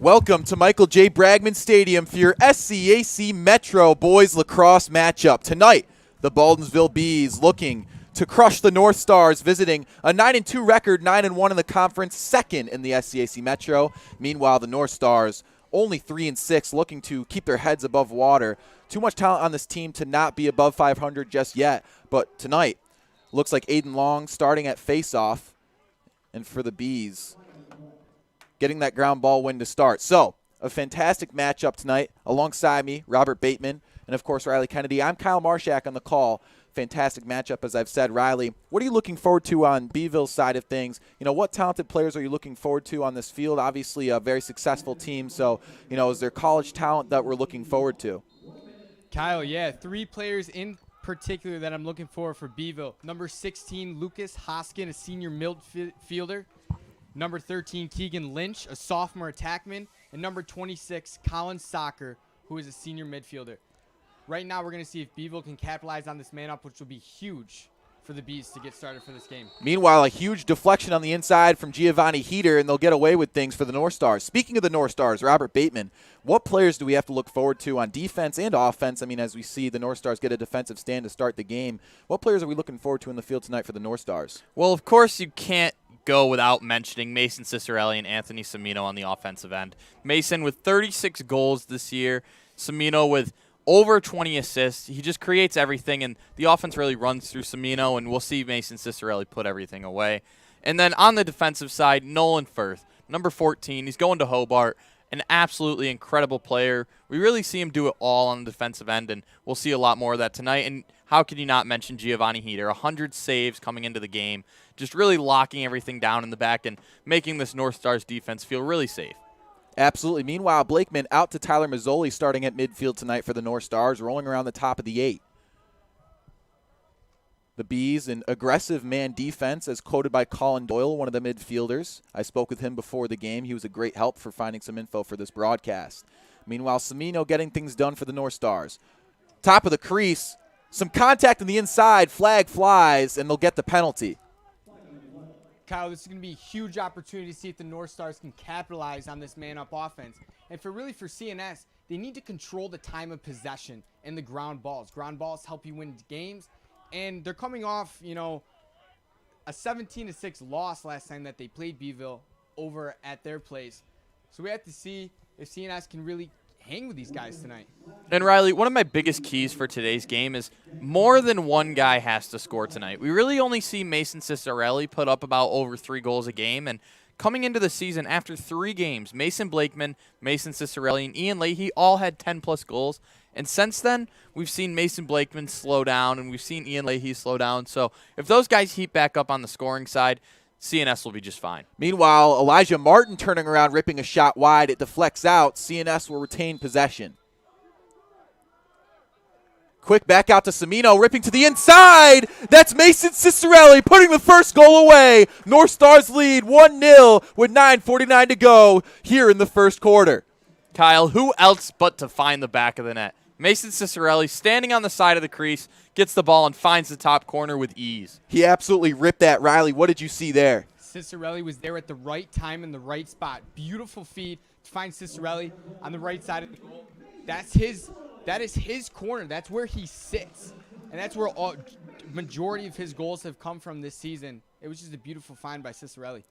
Welcome to Michael J. Bragman Stadium for your SCAC Metro Boys Lacrosse matchup. Tonight, the Baldwinsville Bees looking to crush the North Stars, visiting a 9-2 record, 9-1 in the conference, second in the SCAC Metro. Meanwhile, the North Stars only 3-6, looking to keep their heads above water. Too much talent on this team to not be above 500 just yet. But tonight, looks like Aiden Long starting at faceoff. And for the Bees, getting that ground ball win to start. So, a fantastic matchup tonight. Alongside me, Robert Bateman, and of course, Riley Kennedy. I'm Kyle Marshak on the call. Fantastic matchup, as I've said. Riley, what are you looking forward to on Beeville's side of things? You know, what talented players are you looking forward to on this field? Obviously, a very successful team. So, you know, is there college talent that we're looking forward to? Kyle, yeah, 3 players in particular that I'm looking for Beeville. Number 16, Lucas Hoskin, a senior midfielder. Number 13, Keegan Lynch, a sophomore attackman. And number 26, Colin Socker, who is a senior midfielder. Right now, we're going to see if Beeville can capitalize on this man-up, which will be huge for the Bees to get started for this game. Meanwhile, a huge deflection on the inside from Giovanni Heater, and they'll get away with things for the North Stars. Speaking of the North Stars, Robert Bateman, what players do we have to look forward to on defense and offense? I mean, as we see the North Stars get a defensive stand to start the game, what players are we looking forward to in the field tonight for the North Stars? Well, of course, you can't go without mentioning Mason Cicerelli and Anthony Cimino on the offensive end. Mason with 36 goals this year, Cimino with over 20 assists. He just creates everything, and the offense really runs through Cimino, and we'll see Mason Cicerelli put everything away. And then on the defensive side, Nolan Firth, number 14. He's going to Hobart, an absolutely incredible player. We really see him do it all on the defensive end, and we'll see a lot more of that tonight. And how could you not mention Giovanni Heater? 100 saves coming into the game, just really locking everything down in the back and making this North Stars defense feel really safe. Absolutely. Meanwhile, Blakeman out to Tyler Mazzoli starting at midfield tonight for the North Stars, rolling around the top of the 8. The Bees, an aggressive man defense, as quoted by Colin Doyle, one of the midfielders. I spoke with him before the game. He was a great help for finding some info for this broadcast. Meanwhile, Cimino getting things done for the North Stars. Top of the crease, some contact on the inside, flag flies, and they'll get the penalty. Kyle, this is going to be a huge opportunity to see if the North Stars can capitalize on this man-up offense. And for CNS, they need to control the time of possession and the ground balls. Ground balls help you win games. And they're coming off, you know, a 17-6 loss last time that they played Beeville over at their place. So we have to see if CNS can really hang with these guys tonight. And Riley, one of my biggest keys for today's game is more than one guy has to score tonight. We really only see Mason Cicerelli put up about over 3 goals a game, and coming into the season after 3 games, Mason Blakeman, Mason Cicerelli, and Ian Leahy all had 10-plus goals. And since then, we've seen Mason Blakeman slow down, and we've seen Ian Leahy slow down. So if those guys heat back up on the scoring side, CNS will be just fine. Meanwhile, Elijah Martin turning around, ripping a shot wide. It deflects out. CNS will retain possession. Quick back out to Cimino, ripping to the inside. That's Mason Cicerelli putting the first goal away. North Stars lead 1-0 with 9:49 to go here in the first quarter. Kyle, who else but to find the back of the net? Mason Cicerelli standing on the side of the crease, gets the ball and finds the top corner with ease. He absolutely ripped that. Riley, what did you see there? Cicerelli was there at the right time in the right spot. Beautiful feed to find Cicerelli on the right side of the goal. That is his corner. That's where he sits. And that's where majority of his goals have come from this season. It was just a beautiful find by Cicerelli.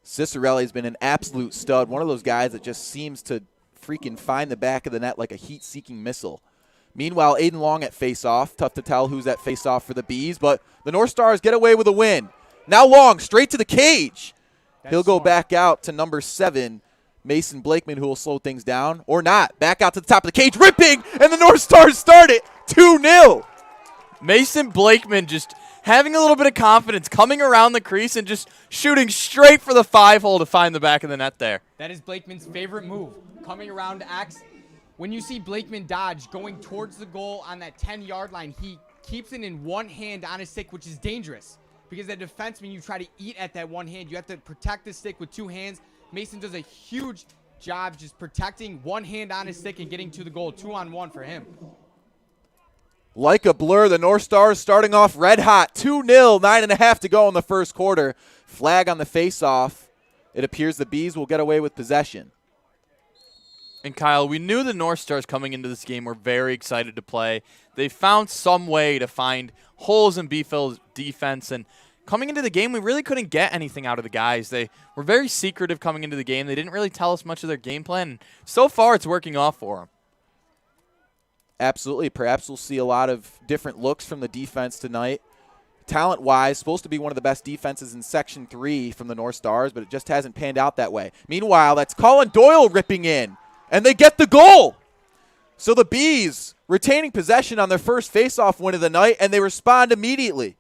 Cicerelli's been an absolute stud. One of those guys that just seems to freaking find the back of the net like a heat-seeking missile. Meanwhile, Aiden Long at face-off. Tough to tell who's at face-off for the Bees, but the North Stars get away with a win. Now Long, straight to the cage. He'll go back out to number 7, Mason Blakeman, who will slow things down, or not. Back out to the top of the cage, ripping, and the North Stars start it 2-0. Mason Blakeman just having a little bit of confidence, coming around the crease and just shooting straight for the 5-hole to find the back of the net there. That is Blakeman's favorite move, coming around to X. When you see Blakeman dodge going towards the goal on that 10-yard line, he keeps it in one hand on his stick, which is dangerous. Because as a defenseman, you try to eat at that one hand. You have to protect the stick with 2 hands. Mason does a huge job just protecting one hand on his stick and getting to the goal. 2-on-1 for him. Like a blur, the North Stars starting off red hot. 2-0, 9.5 to go in the first quarter. Flag on the face-off. It appears the Bees will get away with possession. And Kyle, we knew the North Stars coming into this game were very excited to play. They found some way to find holes in Beeville's defense, and coming into the game, we really couldn't get anything out of the guys. They were very secretive coming into the game. They didn't really tell us much of their game plan, and so far it's working off for them. Absolutely. Perhaps we'll see a lot of different looks from the defense tonight. Talent-wise, supposed to be one of the best defenses in Section 3 from the North Stars, but it just hasn't panned out that way. Meanwhile, that's Colin Doyle ripping in, and they get the goal. So the Bees retaining possession on their first face-off win of the night, and they respond immediately.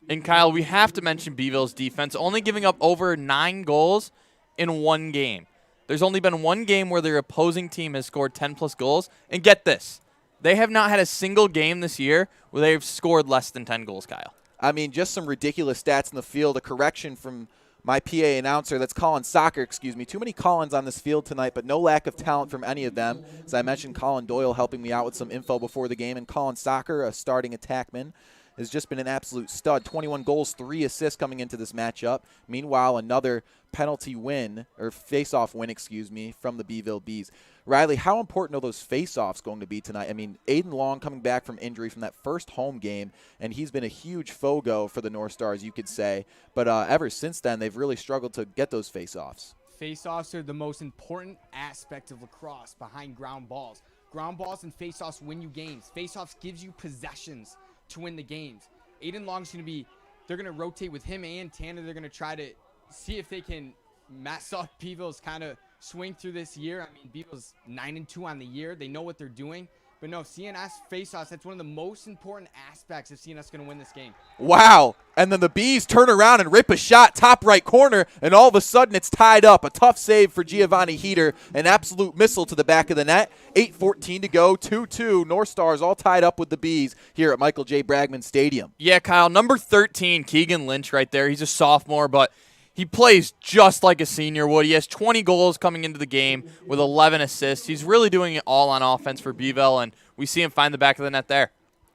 And Kyle, we have to mention Beeville's defense, only giving up over 9 goals in one game. There's only been one game where their opposing team has scored 10-plus goals, and get this, they have not had a single game this year where they've scored less than 10 goals, Kyle. I mean, just some ridiculous stats in the field. A correction from my PA announcer, that's Colin Soccer, excuse me. Too many Collins on this field tonight, but no lack of talent from any of them. As I mentioned, Colin Doyle helping me out with some info before the game, and Colin Soccer, a starting attackman, has just been an absolute stud. 21 goals, 3 assists coming into this matchup. Meanwhile, another penalty win, or face-off win, excuse me, from the Beeville Bees. Riley, how important are those face-offs going to be tonight? I mean, Aiden Long coming back from injury from that first home game, and he's been a huge fogo for the North Stars, you could say. But ever since then, they've really struggled to get those face-offs. Face-offs are the most important aspect of lacrosse behind ground balls. Ground balls and face-offs win you games. Face-offs gives you possessions to win the games. Aiden Long's going to be, they're going to rotate with him and Tanner. They're going to try to see if they can mess up Beeville's kind of swing through this year. I mean, Beeville's 9-2 on the year. They know what they're doing. But no, CNS face-offs, that's one of the most important aspects if CNS is going to win this game. Wow. And then the Bees turn around and rip a shot top right corner, and all of a sudden it's tied up. A tough save for Giovanni Heater, an absolute missile to the back of the net. 8:14 to go, 2-2. North Stars all tied up with the Bees here at Michael J. Bragman Stadium. Yeah, Kyle, number 13, Keegan Lynch right there. He's a sophomore, but he plays just like a senior would. He has 20 goals coming into the game with 11 assists. He's really doing it all on offense for Beeville, and we see him find the back of the net there.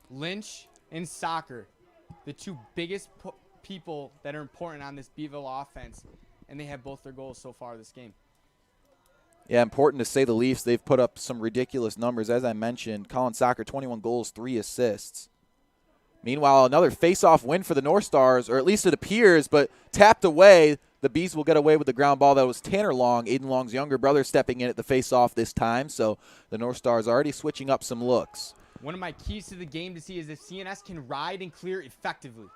Lynch and Soccer, the two biggest people that are important on this Beeville offense, and they have both their goals so far this game. Yeah, important to say the least. They've put up some ridiculous numbers. As I mentioned, Colin Soccer, 21 goals, 3 assists. Meanwhile, another face-off win for the North Stars, or at least it appears, but tapped away. The Bees will get away with the ground ball. That was Tanner Long, Aiden Long's younger brother, stepping in at the face-off this time. So the North Stars already switching up some looks. One of my keys to the game to see is if CNS can ride and clear effectively.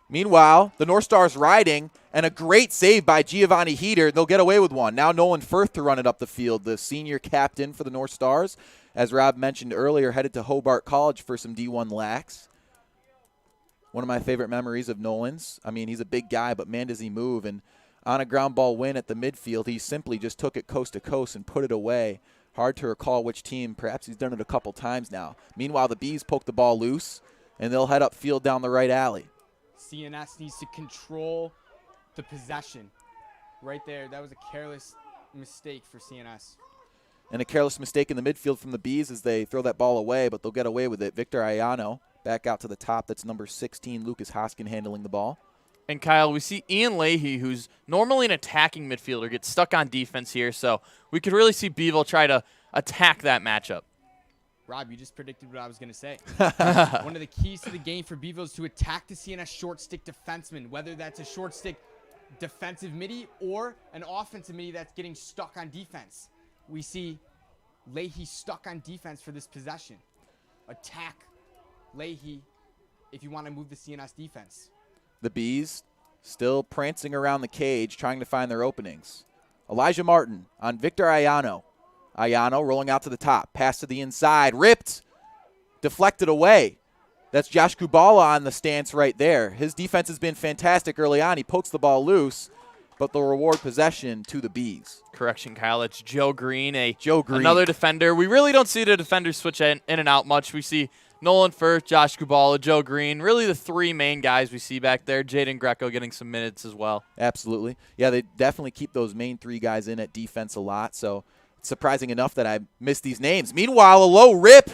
Meanwhile, the North Stars riding, and a great save by Giovanni Heater. They'll get away with one. Now Nolan Firth to run it up the field, the senior captain for the North Stars. As Rob mentioned earlier, headed to Hobart College for some D1 lax. One of my favorite memories of Nolan's. I mean, he's a big guy, but man, does he move. And on a ground ball win at the midfield, he simply just took it coast to coast and put it away. Hard to recall which team. Perhaps he's done it a couple times now. Meanwhile, the Bees poke the ball loose, and they'll head upfield down the right alley. CNS needs to control the possession. Right there, that was a careless mistake for CNS. And a careless mistake in the midfield from the Bees as they throw that ball away, but they'll get away with it. Victor Ayano back out to the top. That's number 16, Lucas Hoskin, handling the ball. And Kyle, we see Ian Leahy, who's normally an attacking midfielder, get stuck on defense here. So we could really see Beeville try to attack that matchup. Rob, you just predicted what I was going to say. One of the keys to the game for Beeville is to attack the CNS short stick defenseman, whether that's a short stick defensive midi or an offensive midi that's getting stuck on defense. We see Leahy stuck on defense for this possession. Attack Leahy if you want to move the CNS defense. The Bees still prancing around the cage, trying to find their openings. Elijah Martin on Victor Ayano. Ayano rolling out to the top. Pass to the inside. Ripped. Deflected away. That's Josh Kubala on the stance right there. His defense has been fantastic early on. He pokes the ball loose, but they'll reward possession to the Bees. Correction, Kyle. It's Joe Green, Green, another defender. We really don't see the defenders switch in and out much. We see Nolan Firth, Josh Kubala, Joe Green, really the three main guys we see back there. Jaden Greco getting some minutes as well. Absolutely. Yeah, they definitely keep those main three guys in at defense a lot, so it's surprising enough that I missed these names. Meanwhile, a low rip,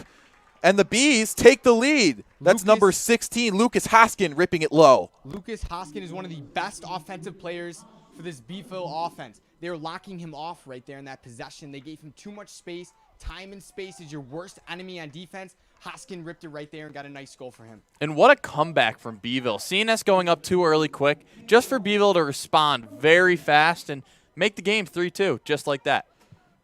and the Bees take the lead. That's number 16, Lucas Hoskin, ripping it low. Lucas Hoskin is one of the best offensive players for this Beeville offense. They were locking him off right there in that possession. They gave him too much space. Time and space is your worst enemy on defense. Hoskin ripped it right there and got a nice goal for him. And what a comeback from Beeville. CNS going up too early quick, just for Beeville to respond very fast and make the game 3-2, just like that.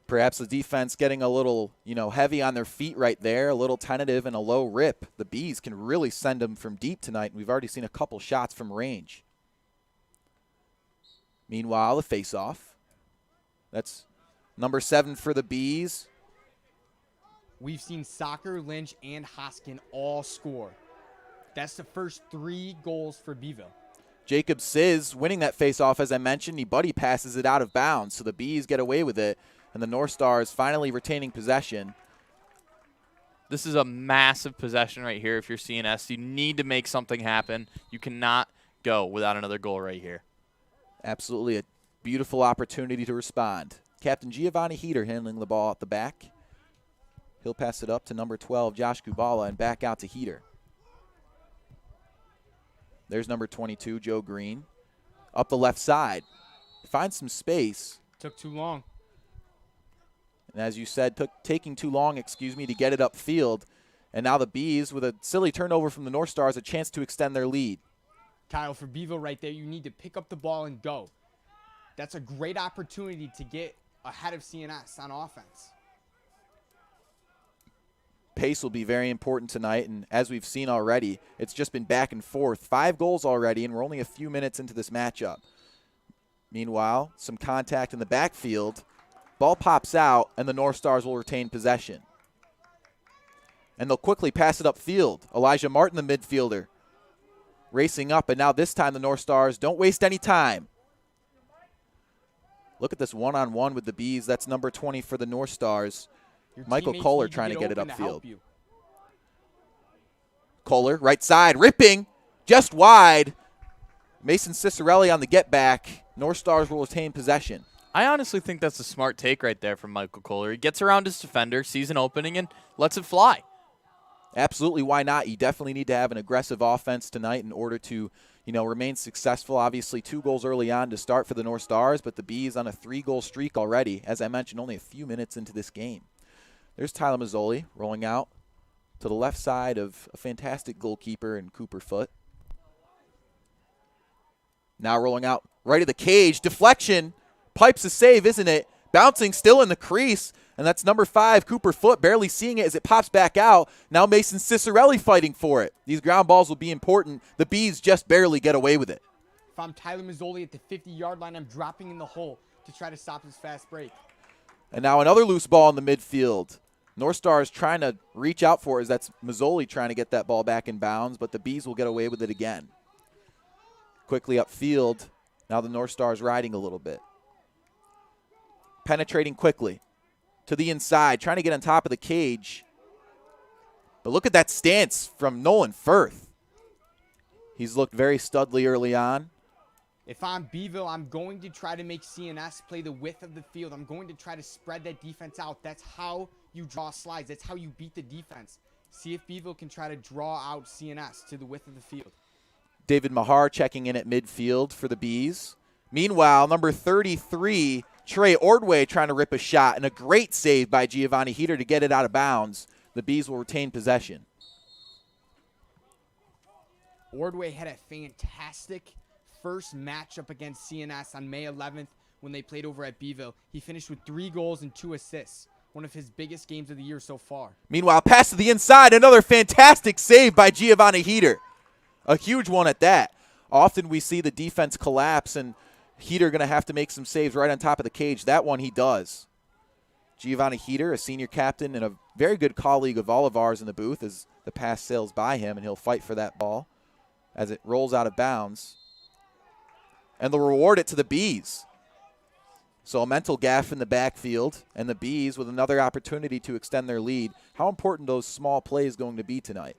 Perhaps the defense getting a little, heavy on their feet right there, a little tentative and a low rip. The Bees can really send them from deep tonight, and we've already seen a couple shots from range. Meanwhile, the face-off. That's number 7 for the Bees. We've seen Soccer, Lynch, and Hoskin all score. That's the first 3 goals for Beeville. Jacob Sizz winning that face-off, as I mentioned. He buddy passes it out of bounds, so the Bees get away with it, and the North Stars finally retaining possession. This is a massive possession right here if you're CNS. You need to make something happen. You cannot go without another goal right here. Absolutely a beautiful opportunity to respond. Captain Giovanni Heater handling the ball at the back. He'll pass it up to number 12, Josh Kubala, and back out to Heater. There's number 22, Joe Green. Up the left side. Finds some space. Took too long. And as you said, taking too long, to get it upfield. And now the Bees, with a silly turnover from the North Stars, a chance to extend their lead. Kyle, for Beeville right there, you need to pick up the ball and go. That's a great opportunity to get ahead of CNS on offense. Pace will be very important tonight, and as we've seen already, it's just been back and forth. 5 goals already, and we're only a few minutes into this matchup. Meanwhile, some contact in the backfield. Ball pops out, and the North Stars will retain possession. And they'll quickly pass it upfield. Elijah Martin, the midfielder, racing up, and now this time the North Stars don't waste any time. Look at this one-on-one with the Bees. That's number 20 for the North Stars. Michael Kohler trying to get it upfield. Kohler, right side, ripping, just wide. Mason Cicerelli on the get back. North Stars will retain possession. I honestly think that's a smart take right there from Michael Kohler. He gets around his defender, sees an opening, and lets it fly. Absolutely, why not? You definitely need to have an aggressive offense tonight in order to, remain successful. Obviously, 2 goals early on to start for the North Stars, but the Bees on a 3-goal streak already. As I mentioned, only a few minutes into this game. There's Tyler Mazzoli rolling out to the left side of a fantastic goalkeeper in Cooper Foote. Now rolling out right of the cage. Deflection. Pipes a save, isn't it? Bouncing still in the crease. And that's number 5, Cooper Foote, barely seeing it as it pops back out. Now Mason Cicerelli fighting for it. These ground balls will be important. The Bees just barely get away with it. If I'm Tyler Mazzoli at the 50-yard line, I'm dropping in the hole to try to stop his fast break. And now another loose ball in the midfield. North Stars trying to reach out for it, as that's Mazzoli trying to get that ball back in bounds, but the Bees will get away with it again. Quickly upfield. Now the North Stars riding a little bit. Penetrating quickly to the inside, trying to get on top of the cage. But look at that stance from Nolan Firth. He's looked very studly early on. If I'm Beeville, I'm going to try to make CNS play the width of the field. I'm going to try to spread that defense out. That's how you draw slides. That's how you beat the defense. See if Beeville can try to draw out CNS to the width of the field. David Mahar checking in at midfield for the Bees. Meanwhile, number 33, Trey Ordway trying to rip a shot, and a great save by Giovanni Heater to get it out of bounds. The Bees will retain possession. Ordway had a fantastic first matchup against CNS on May 11th when they played over at Beeville. He finished with 3 goals and 2 assists, one of his biggest games of the year so far. Meanwhile, pass to the inside, another fantastic save by Giovanni Heater. A huge one at that. Often we see the defense collapse, and Heater going to have to make some saves right on top of the cage. That one he does. Giovanni Heater, a senior captain and a very good colleague of all of ours in the booth, as the pass sails by him, and he'll fight for that ball as it rolls out of bounds. And they'll reward it to the Bees. So a mental gaffe in the backfield, and the Bees with another opportunity to extend their lead. How important those small plays going to be tonight?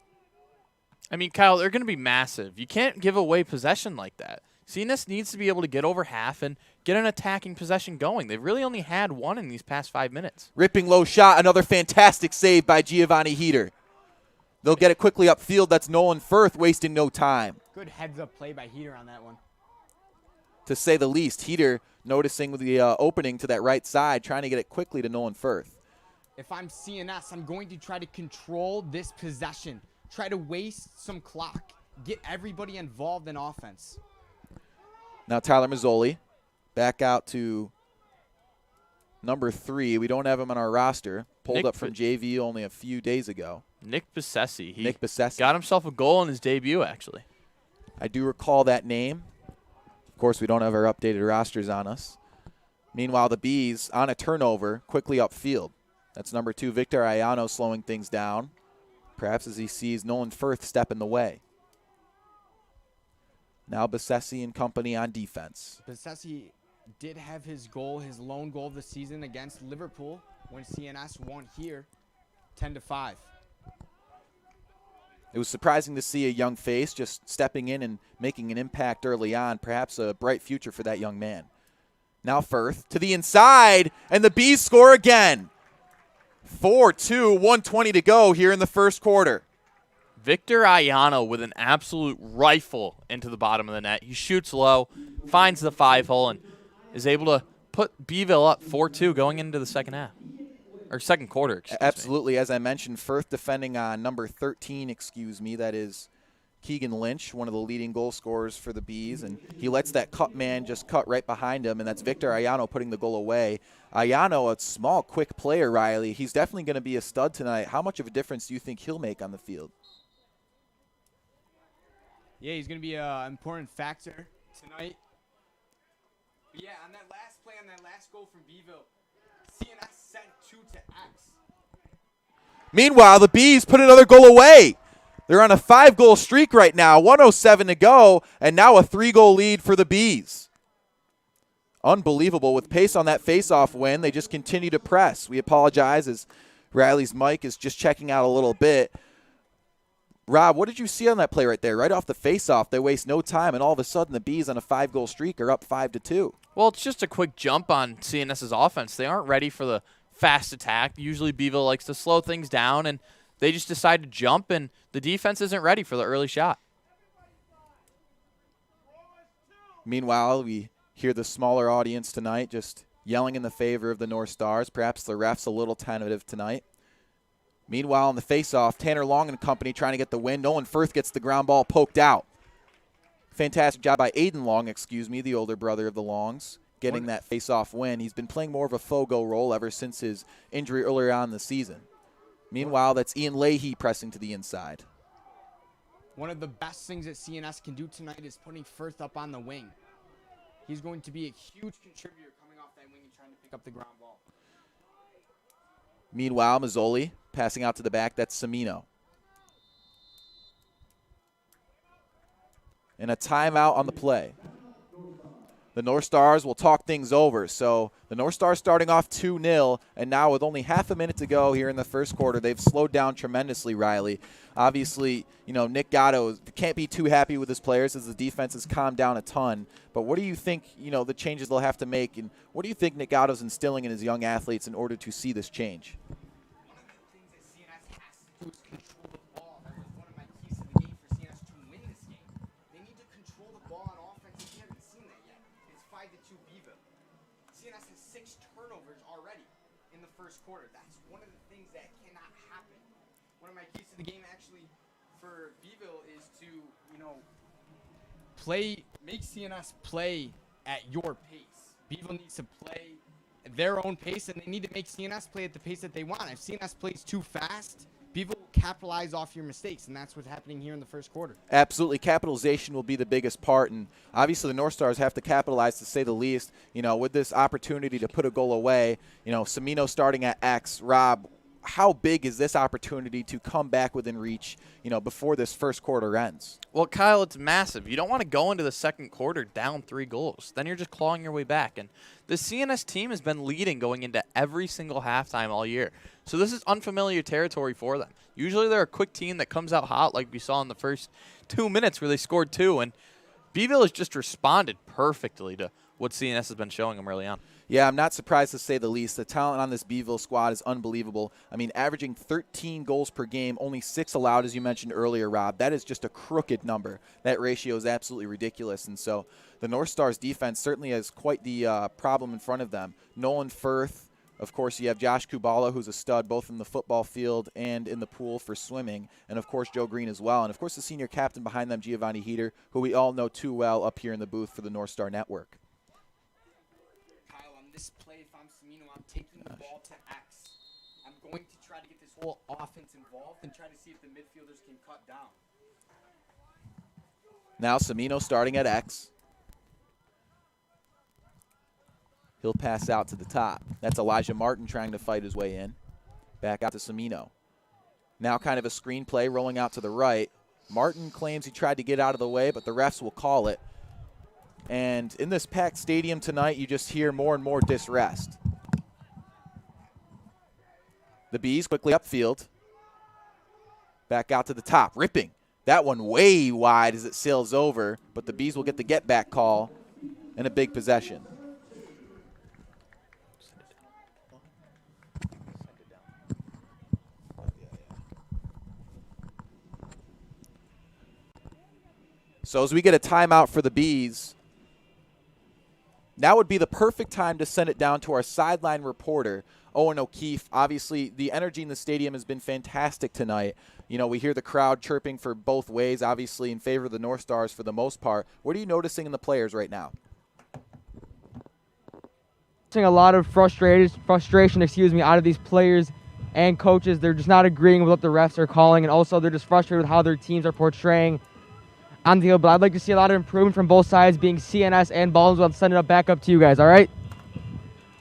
I mean, Kyle, they're going to be massive. You can't give away possession like that. CNS needs to be able to get over half and get an attacking possession going. They've really only had one in these past 5 minutes. Ripping low shot, another fantastic save by Giovanni Heater. They'll get it quickly upfield. That's Nolan Firth wasting no time. Good heads-up play by Heater on that one. To say the least, Heater noticing the opening to that right side, trying to get it quickly to Nolan Firth. If I'm CNS, I'm going to try to control this possession. Try to waste some clock. Get everybody involved in offense. Now Tyler Mazzoli back out to number 3. We don't have him on our roster. Pulled up from JV only a few days ago. Nick Besessi. Nick Besessi. Got himself a goal in his debut, actually. I do recall that name. Of course, we don't have our updated rosters on us. Meanwhile, the Bees, on a turnover, quickly upfield. That's number 2, Victor Ayano, slowing things down, perhaps as he sees Nolan Firth step in the way. Now Besessi and company on defense. Besessi did have his goal, his lone goal of the season against Liverpool when CNS won here, 10-5. It was surprising to see a young face just stepping in and making an impact early on, perhaps a bright future for that young man. Now Firth to the inside, and the Bees score again. 4-2, 1:20 to go here in the first quarter. Victor Ayano with an absolute rifle into the bottom of the net. He shoots low, finds the 5-hole, and is able to put Beeville up 4-2 going into the second half. Or second quarter, excuse me. Absolutely. As I mentioned, Firth defending on number 13, that is Keegan Lynch, one of the leading goal scorers for the Bees, and he lets that cut man just cut right behind him, and that's Victor Ayano putting the goal away. Ayano, a small, quick player, Riley. He's definitely going to be a stud tonight. How much of a difference do you think he'll make on the field? Yeah, he's going to be an important factor tonight. But yeah, on that last play, on that last goal from Beeville, CNS sent 2 to X. Meanwhile, the Bees put another goal away. They're on a 5-goal streak right now, 1:07 to go, and now a 3-goal lead for the Bees. Unbelievable. With pace on that face-off win, they just continue to press. We apologize as Riley's mic is just checking out a little bit. Rob, what did you see on that play right there? Right off the face-off, they waste no time, and all of a sudden the Bees on a 5-goal streak are up 5-2. Well, it's just a quick jump on CNS's offense. They aren't ready for the fast attack. Usually Beeville likes to slow things down, and they just decide to jump, and the defense isn't ready for the early shot. Meanwhile, we hear the smaller audience tonight just yelling in the favor of the North Stars. Perhaps the ref's a little tentative tonight. Meanwhile, in the face-off, Tanner Long and company trying to get the win. Nolan Firth gets the ground ball poked out. Fantastic job by Aiden Long, the older brother of the Longs, getting that face-off win. He's been playing more of a Fogo role ever since his injury earlier on in the season. Meanwhile, that's Ian Leahy pressing to the inside. One of the best things that CNS can do tonight is putting Firth up on the wing. He's going to be a huge contributor coming off that wing and trying to pick up the ground ball. Meanwhile, Mazzoli passing out to the back. That's Semino. And a timeout on the play. The North Stars will talk things over. So the North Stars starting off 2-0, and now with only half a minute to go here in the first quarter, they've slowed down tremendously, Riley. Obviously, Nick Gatto can't be too happy with his players as the defense has calmed down a ton. But what do you think, the changes they'll have to make, and what do you think Nick Gatto's instilling in his young athletes in order to see this change? One of the things that CNS has to do is control the ball. That was one of my keys to the game for CNS to win this game. They need to control the ball on offense. We haven't seen that yet. It's 5-2 Beeville. CNS has 6 turnovers already in the first quarter. That's one of the things that cannot happen. One of my keys to the game actually for Beeville is to, make CNS play at your pace. Beeville needs to play at their own pace, and they need to make CNS play at the pace that they want. If CNS plays too fast, Beeville will capitalize off your mistakes, and that's what's happening here in the first quarter. Absolutely. Capitalization will be the biggest part, and obviously the North Stars have to capitalize, to say the least, with this opportunity to put a goal away. Semino starting at X. Rob, how big is this opportunity to come back within reach, before this first quarter ends? Well, Kyle, it's massive. You don't want to go into the second quarter down 3 goals. Then you're just clawing your way back. And the CNS team has been leading going into every single halftime all year. So this is unfamiliar territory for them. Usually they're a quick team that comes out hot like we saw in the first 2 minutes where they scored 2. And Beeville has just responded perfectly to what CNS has been showing them early on. Yeah, I'm not surprised to say the least. The talent on this Beeville squad is unbelievable. I mean, averaging 13 goals per game, only 6 allowed, as you mentioned earlier, Rob. That is just a crooked number. That ratio is absolutely ridiculous. And so the North Stars defense certainly has quite the problem in front of them. Nolan Firth, of course, you have Josh Kubala, who's a stud both in the football field and in the pool for swimming, and, of course, Joe Green as well. And, of course, the senior captain behind them, Giovanni Heater, who we all know too well up here in the booth for the North Star Network. This play, if I'm Cimino, I'm taking the ball to X. I'm going to try to get this whole offense involved and try to see if the midfielders can cut down. Now Cimino starting at X. He'll pass out to the top. That's Elijah Martin trying to fight his way in. Back out to Cimino. Now kind of a screen play rolling out to the right. Martin claims he tried to get out of the way, but the refs will call it. And in this packed stadium tonight, you just hear more and more disrest. The Bees quickly upfield. Back out to the top, ripping. That one way wide as it sails over, but the Bees will get the get-back call and a big possession. So as we get a timeout for the Bees, now would be the perfect time to send it down to our sideline reporter, Owen O'Keefe. Obviously, the energy in the stadium has been fantastic tonight. You know, we hear the crowd chirping for both ways, obviously in favor of the North Stars for the most part. What are you noticing in the players right now? A lot of frustration, out of these players and coaches. They're just not agreeing with what the refs are calling, and also they're just frustrated with how their teams are portraying on the field. But I'd like to see a lot of improvement from both sides, being CNS and Baldwinsville. I'll send it up back up to you guys, all right?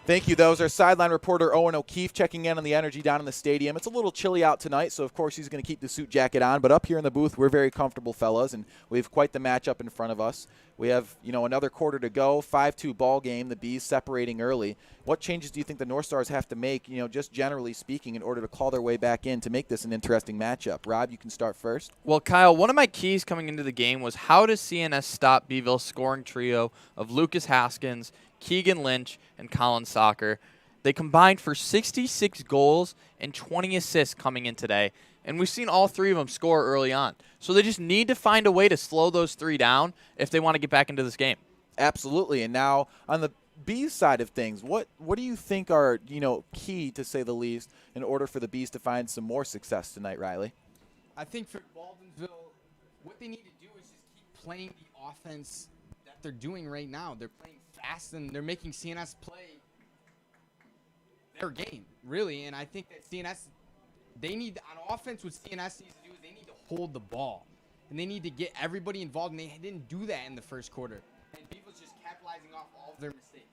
Thank you. That was our sideline reporter, Owen O'Keefe, checking in on the energy down in the stadium. It's a little chilly out tonight, so of course he's going to keep the suit jacket on. But up here in the booth, we're very comfortable, fellas, and we have quite the matchup in front of us. We have, another quarter to go, 5-2 ball game, the Bees separating early. What changes do you think the North Stars have to make, just generally speaking, in order to call their way back in to make this an interesting matchup? Rob, you can start first. Well, Kyle, one of my keys coming into the game was how does CNS stop Beeville's scoring trio of Lucas Haskins, Keegan Lynch, and Colin Socker. They combined for 66 goals and 20 assists coming in today, and we've seen all three of them score early on. So they just need to find a way to slow those three down if they want to get back into this game. Absolutely. And now on the Bees side of things, what do you think are, key, to say the least, in order for the Bees to find some more success tonight, Riley? I think for Baldwinsville, what they need to do is just keep playing the offense that they're doing right now. They're playing fast, and they're making CNS play their game, really. And I think that CNS, they need, on offense, what CNS needs to do is they need to hold the ball. And they need to get everybody involved, and they didn't do that in the first quarter. And Beavle's just capitalizing off all of their mistakes.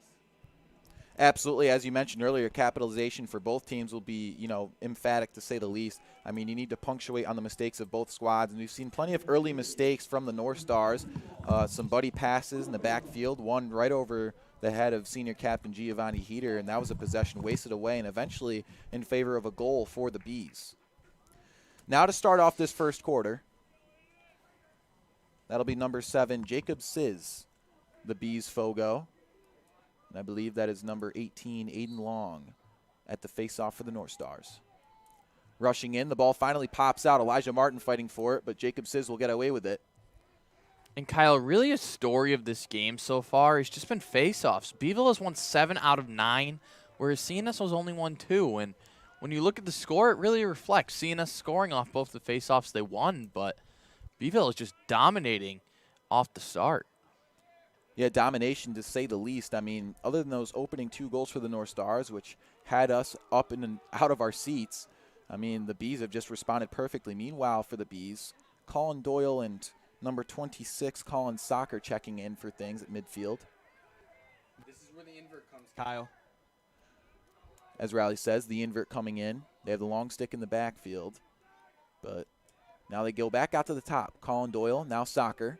Absolutely. As you mentioned earlier, capitalization for both teams will be, emphatic to say the least. I mean, you need to punctuate on the mistakes of both squads, and we've seen plenty of early mistakes from the North Stars. Some buddy passes in the backfield, one right over the head of senior captain Giovanni Heater, and that was a possession wasted away and eventually in favor of a goal for the Bees. Now to start off this first quarter, that'll be number 7, Jacob Sizz, the Bees Fogo. And I believe that is number 18, Aiden Long, at the face-off for the North Stars. Rushing in, the ball finally pops out. Elijah Martin fighting for it, but Jacob Sizz will get away with it. And Kyle, really a story of this game so far has just been face-offs. Beeville has won 7 out of 9, whereas CNS has only won 2. And when you look at the score, it really reflects CNS scoring off both the face-offs they won, but Beeville is just dominating off the start. Yeah, domination to say the least. I mean, other than those opening 2 goals for the North Stars, which had us up and out of our seats, I mean, the Bees have just responded perfectly. Meanwhile, for the Bees, Colin Doyle and number 26, Colin Socker, checking in for things at midfield. This is where the invert comes, Kyle. As Riley says, the invert coming in. They have the long stick in the backfield. But now they go back out to the top. Colin Doyle, now Socker.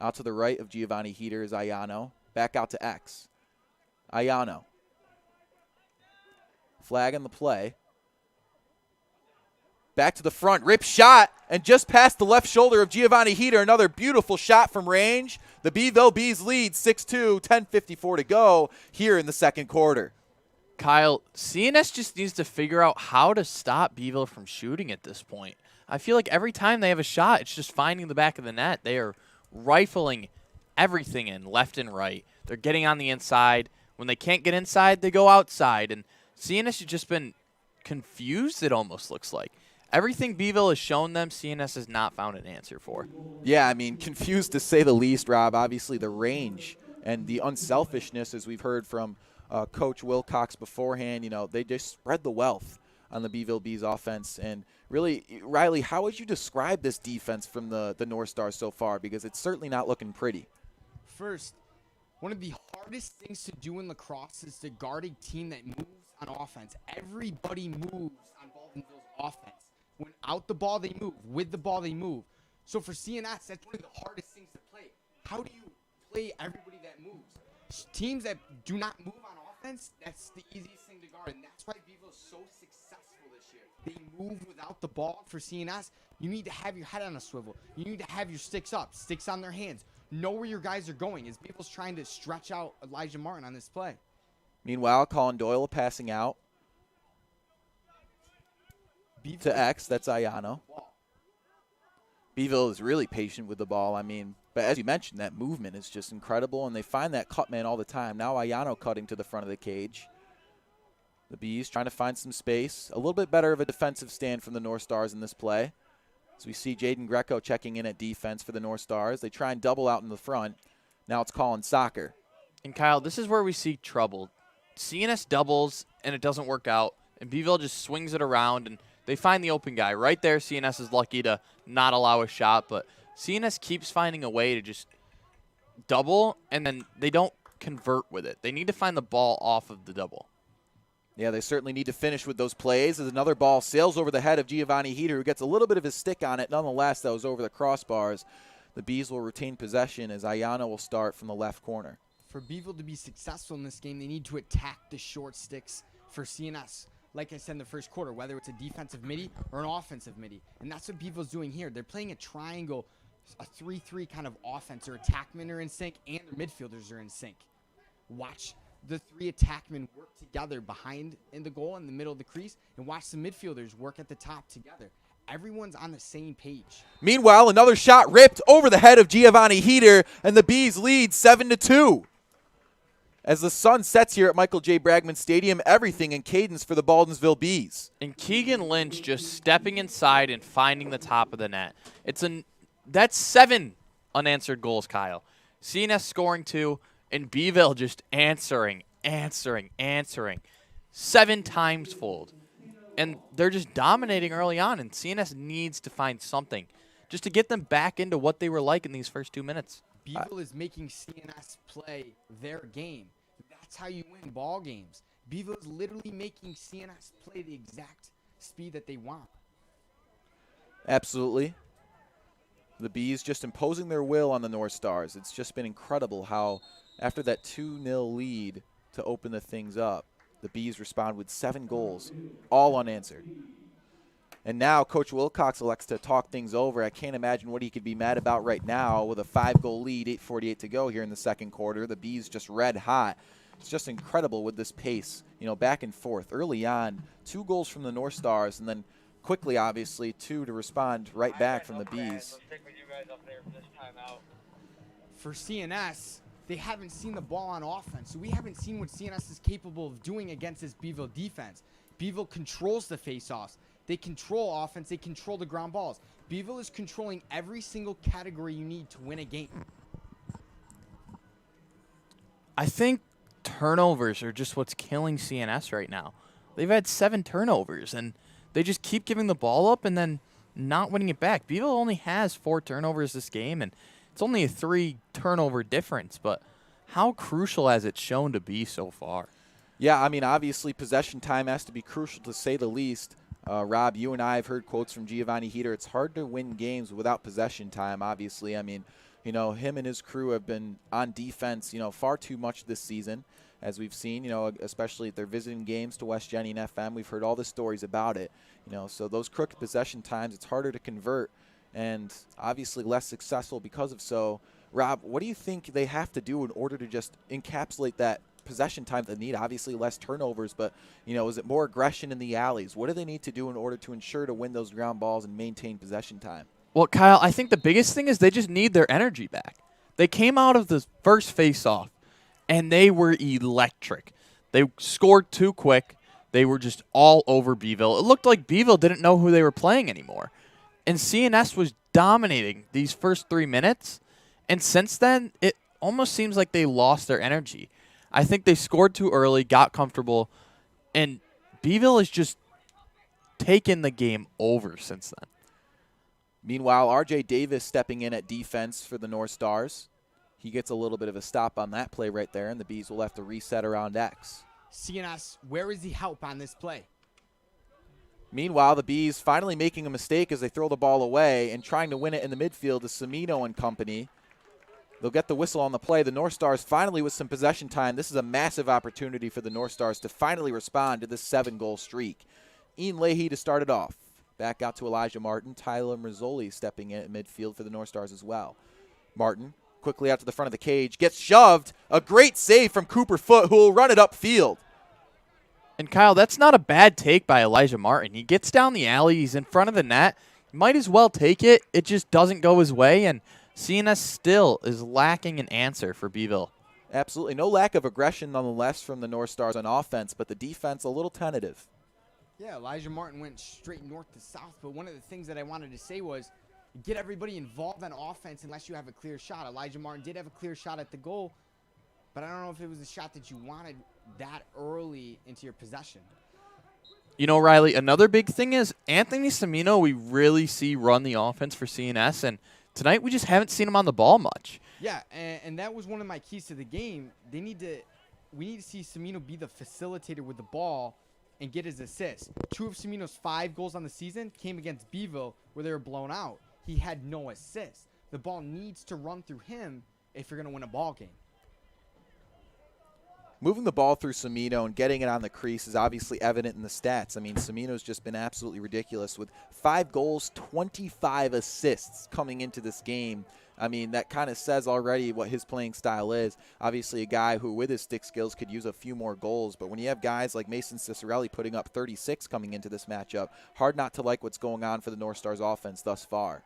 Out to the right of Giovanni Heater is Ayano. Back out to X. Ayano. Flag on the play. Back to the front. Rip shot. And just past the left shoulder of Giovanni Heater. Another beautiful shot from range. The Beeville Bees lead 6-2, 10:54 to go here in the second quarter. Kyle, CNS just needs to figure out how to stop Beeville from shooting at this point. I feel like every time they have a shot, it's just finding the back of the net. They are rifling everything in left and right. They're getting on the inside. When they can't get inside, they go outside. And CNS has just been confused, it almost looks like. Everything Beeville has shown them, CNS has not found an answer for. Yeah, I mean, confused to say the least, Rob. Obviously, the range and the unselfishness, as we've heard from Coach Wilcox beforehand, they just spread the wealth on the Beeville Bees offense. And really, Riley, how would you describe this defense from the North Stars so far? Because it's certainly not looking pretty. First, one of the hardest things to do in lacrosse is to guard a team that moves on offense. Everybody moves on Baldwinsville's offense. When out the ball, they move. With the ball, they move. So for CNS, that's one of the hardest things to play. How do you play everybody that moves? Teams that do not move on offense, that's the easiest thing to guard. And that's why Beeville is so successful this year. They move without the ball. For CNS, you need to have your head on a swivel. You need to have your sticks up, sticks on their hands. Know where your guys are going. As Beeville's trying to stretch out Elijah Martin on this play. Meanwhile, Colin Doyle passing out to X. That's Ayano. Beeville is really patient with the ball. I mean, but as you mentioned, that movement is just incredible, and they find that cut man all the time. Now Ayano cutting to the front of the cage. The Bees trying to find some space. A little bit better of a defensive stand from the North Stars in this play. So we see Jaden Greco checking in at defense for the North Stars. They try and double out in the front. Now it's Colin Soccer. And Kyle, this is where we see trouble. CNS doubles, and it doesn't work out, and Beeville just swings it around, and they find the open guy. Right there, CNS is lucky to not allow a shot, but CNS keeps finding a way to just double, and then they don't convert with it. They need to find the ball off of the double. Yeah, they certainly need to finish with those plays as another ball sails over the head of Giovanni Heater, who gets a little bit of his stick on it. Nonetheless, that was over the crossbars. The Bees will retain possession as Ayana will start from the left corner. For Beeville to be successful in this game, they need to attack the short sticks for CNS. Like I said in the first quarter, whether it's a defensive midi or an offensive midi. And that's what Beeville's doing here. They're playing a triangle, a 3-3 kind of offense. Their attackmen are in sync and their midfielders are in sync. Watch the three attackmen work together behind in the goal in the middle of the crease, and watch the midfielders work at the top together. Everyone's on the same page. Meanwhile, another shot ripped over the head of Giovanni Heater, and the Bees lead 7-2. As the sun sets here at Michael J. Bragman Stadium, everything in cadence for the Baldwinsville Bees. And Keegan Lynch just stepping inside and finding the top of the net. That's 7 unanswered goals, Kyle. CNS scoring 2, and Beeville just answering. 7 times fold. And they're just dominating early on, and CNS needs to find something just to get them back into what they were like in these first 2 minutes. Beeville is making CNS play their game. That's how you win ball games. Beeville is literally making CNS play the exact speed that they want. Absolutely. The Bees just imposing their will on the North Stars. It's just been incredible how after that 2-0 lead to open the things up, the Bees respond with 7 goals, all unanswered. And now Coach Wilcox elects to talk things over. I can't imagine what he could be mad about right now with a 5-goal lead, 8:48 to go here in the second quarter. The Bees just red hot. It's just incredible with this pace, back and forth. Early on, 2 goals from the North Stars, and then quickly, obviously, 2 to respond right back from the Bees. For CNS, they haven't seen the ball on offense, so we haven't seen what CNS is capable of doing against this Beeville defense. Beeville controls the faceoffs. They control offense. They control the ground balls. Beeville is controlling every single category you need to win a game. I think turnovers are just what's killing CNS right now. They've had 7 turnovers, and they just keep giving the ball up and then not winning it back. Beeville only has 4 turnovers this game, and it's only a 3 turnover difference, but how crucial has it shown to be so far? Yeah, I mean, obviously possession time has to be crucial to say the least. Rob, you and I have heard quotes from Giovanni Heater. It's hard to win games without possession time, obviously. I mean, him and his crew have been on defense, far too much this season, as we've seen, especially if they're visiting games to West Jenny and FM. We've heard all the stories about it, so those crooked possession times, it's harder to convert and obviously less successful because of so. Rob, what do you think they have to do in order to just encapsulate that possession time they need? Obviously less turnovers, but, is it more aggression in the alleys? What do they need to do in order to ensure to win those ground balls and maintain possession time? Well, Kyle, I think the biggest thing is they just need their energy back. They came out of the first face-off, and they were electric. They scored too quick. They were just all over Beeville. It looked like Beeville didn't know who they were playing anymore. And CNS was dominating these first 3 minutes. And since then, it almost seems like they lost their energy. I think they scored too early, got comfortable, and Beeville has just taken the game over since then. Meanwhile, R.J. Davis stepping in at defense for the North Stars. He gets a little bit of a stop on that play right there, and the Bees will have to reset around X. CNS, where is the help on this play? Meanwhile, the Bees finally making a mistake as they throw the ball away and trying to win it in the midfield is Cimino and company. They'll get the whistle on the play. The North Stars finally with some possession time. This is a massive opportunity for the North Stars to finally respond to this 7-goal streak. Ian Leahy to start it off. Back out to Elijah Martin. Tyler Mazzoli stepping in at midfield for the North Stars as well. Martin quickly out to the front of the cage. Gets shoved. A great save from Cooper Foote, who will run it upfield. And, Kyle, that's not a bad take by Elijah Martin. He gets down the alley. He's in front of the net. Might as well take it. It just doesn't go his way, and CNS still is lacking an answer for Beeville. Absolutely. No lack of aggression nonetheless from the North Stars on offense, but the defense a little tentative. Yeah, Elijah Martin went straight north to south, but one of the things that I wanted to say was get everybody involved on offense unless you have a clear shot. Elijah Martin did have a clear shot at the goal, but I don't know if it was a shot that you wanted that early into your possession. You know, Riley, another big thing is Anthony Cimino we really see run the offense for CNS, and tonight we just haven't seen him on the ball much. Yeah, and that was one of my keys to the game. We need to see Cimino be the facilitator with the ball and get his assists. 2 of Cimino's 5 goals on the season came against Beeville where they were blown out. He had no assists. The ball needs to run through him if you're going to win a ball game. Moving the ball through Cimino and getting it on the crease is obviously evident in the stats. I mean, Cimino's just been absolutely ridiculous with 5 goals, 25 assists coming into this game. I mean, that kind of says already what his playing style is. Obviously a guy who with his stick skills could use a few more goals, but when you have guys like Mason Cicerelli putting up 36 coming into this matchup, hard not to like what's going on for the North Stars offense thus far.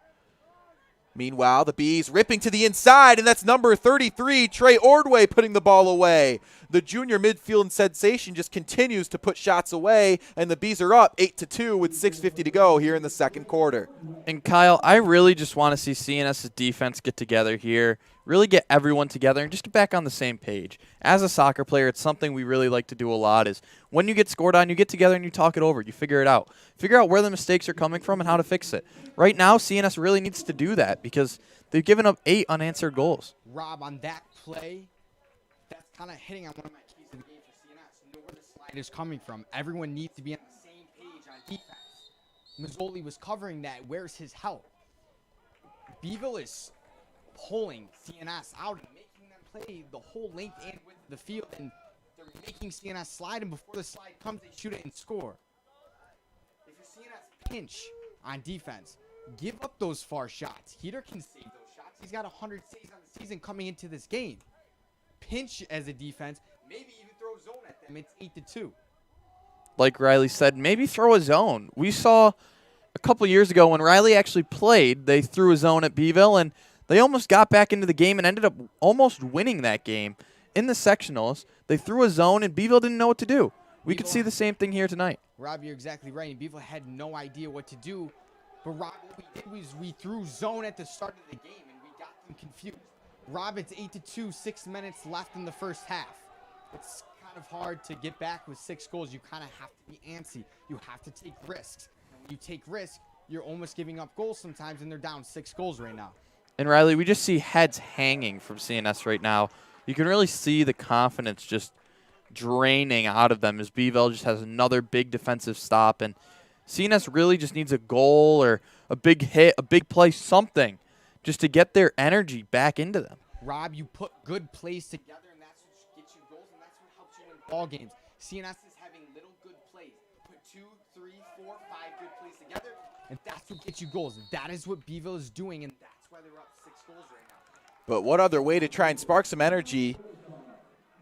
Meanwhile, the Bees ripping to the inside, and that's number 33, Trey Ordway, putting the ball away. The junior midfield sensation just continues to put shots away, and the Bees are up 8-2 with 6:50 to go here in the second quarter. And, Kyle, I really just want to see CNS's defense get together here, really get everyone together, and just get back on the same page. As a soccer player, it's something we really like to do a lot is when you get scored on, you get together and you talk it over. You figure it out. Figure out where the mistakes are coming from and how to fix it. Right now, CNS really needs to do that because they've given up 8 unanswered goals. Rob, on that play, that's kind of hitting on one of my keys of the game for CNS. Know where the slide is coming from. Everyone needs to be on the same page on defense. Mazzoli was covering that. Where's his help? Beeville is pulling CNS out and making them play the whole length and width of the field, and they're making CNS slide, and before the slide comes, they shoot it and score. If you're CNS pinch on defense, give up those far shots. Heater can save those shots. He's got 100 saves on the season coming into this game. Pinch as a defense, maybe even throw zone at them. It's 8-2. Like Riley said, maybe throw a zone. We saw a couple years ago when Riley actually played, they threw a zone at Beeville, and they almost got back into the game and ended up almost winning that game. In the sectionals, they threw a zone, and Beeville didn't know what to do. We could see the same thing here tonight. Rob, you're exactly right. And Beeville had no idea what to do. But, Rob, what we did was we threw zone at the start of the game, and we got them confused. Rob, it's 8-2, 6 minutes left in the first half. It's kind of hard to get back with 6 goals. You kind of have to be antsy. You have to take risks. And when you take risks, you're almost giving up goals sometimes, and they're down 6 goals right now. And, Riley, we just see heads hanging from CNS right now. You can really see the confidence just draining out of them as Beeville just has another big defensive stop. And CNS really just needs a goal or a big hit, a big play, something just to get their energy back into them. Rob, you put good plays together, and that's what gets you goals, and that's what helps you win ball games. CNS is having little good plays. Put 2, 3, 4, 5 good plays together, and that's what gets you goals. That is what Beeville is doing, and that's why they're up 6 goals right now. But what other way to try and spark some energy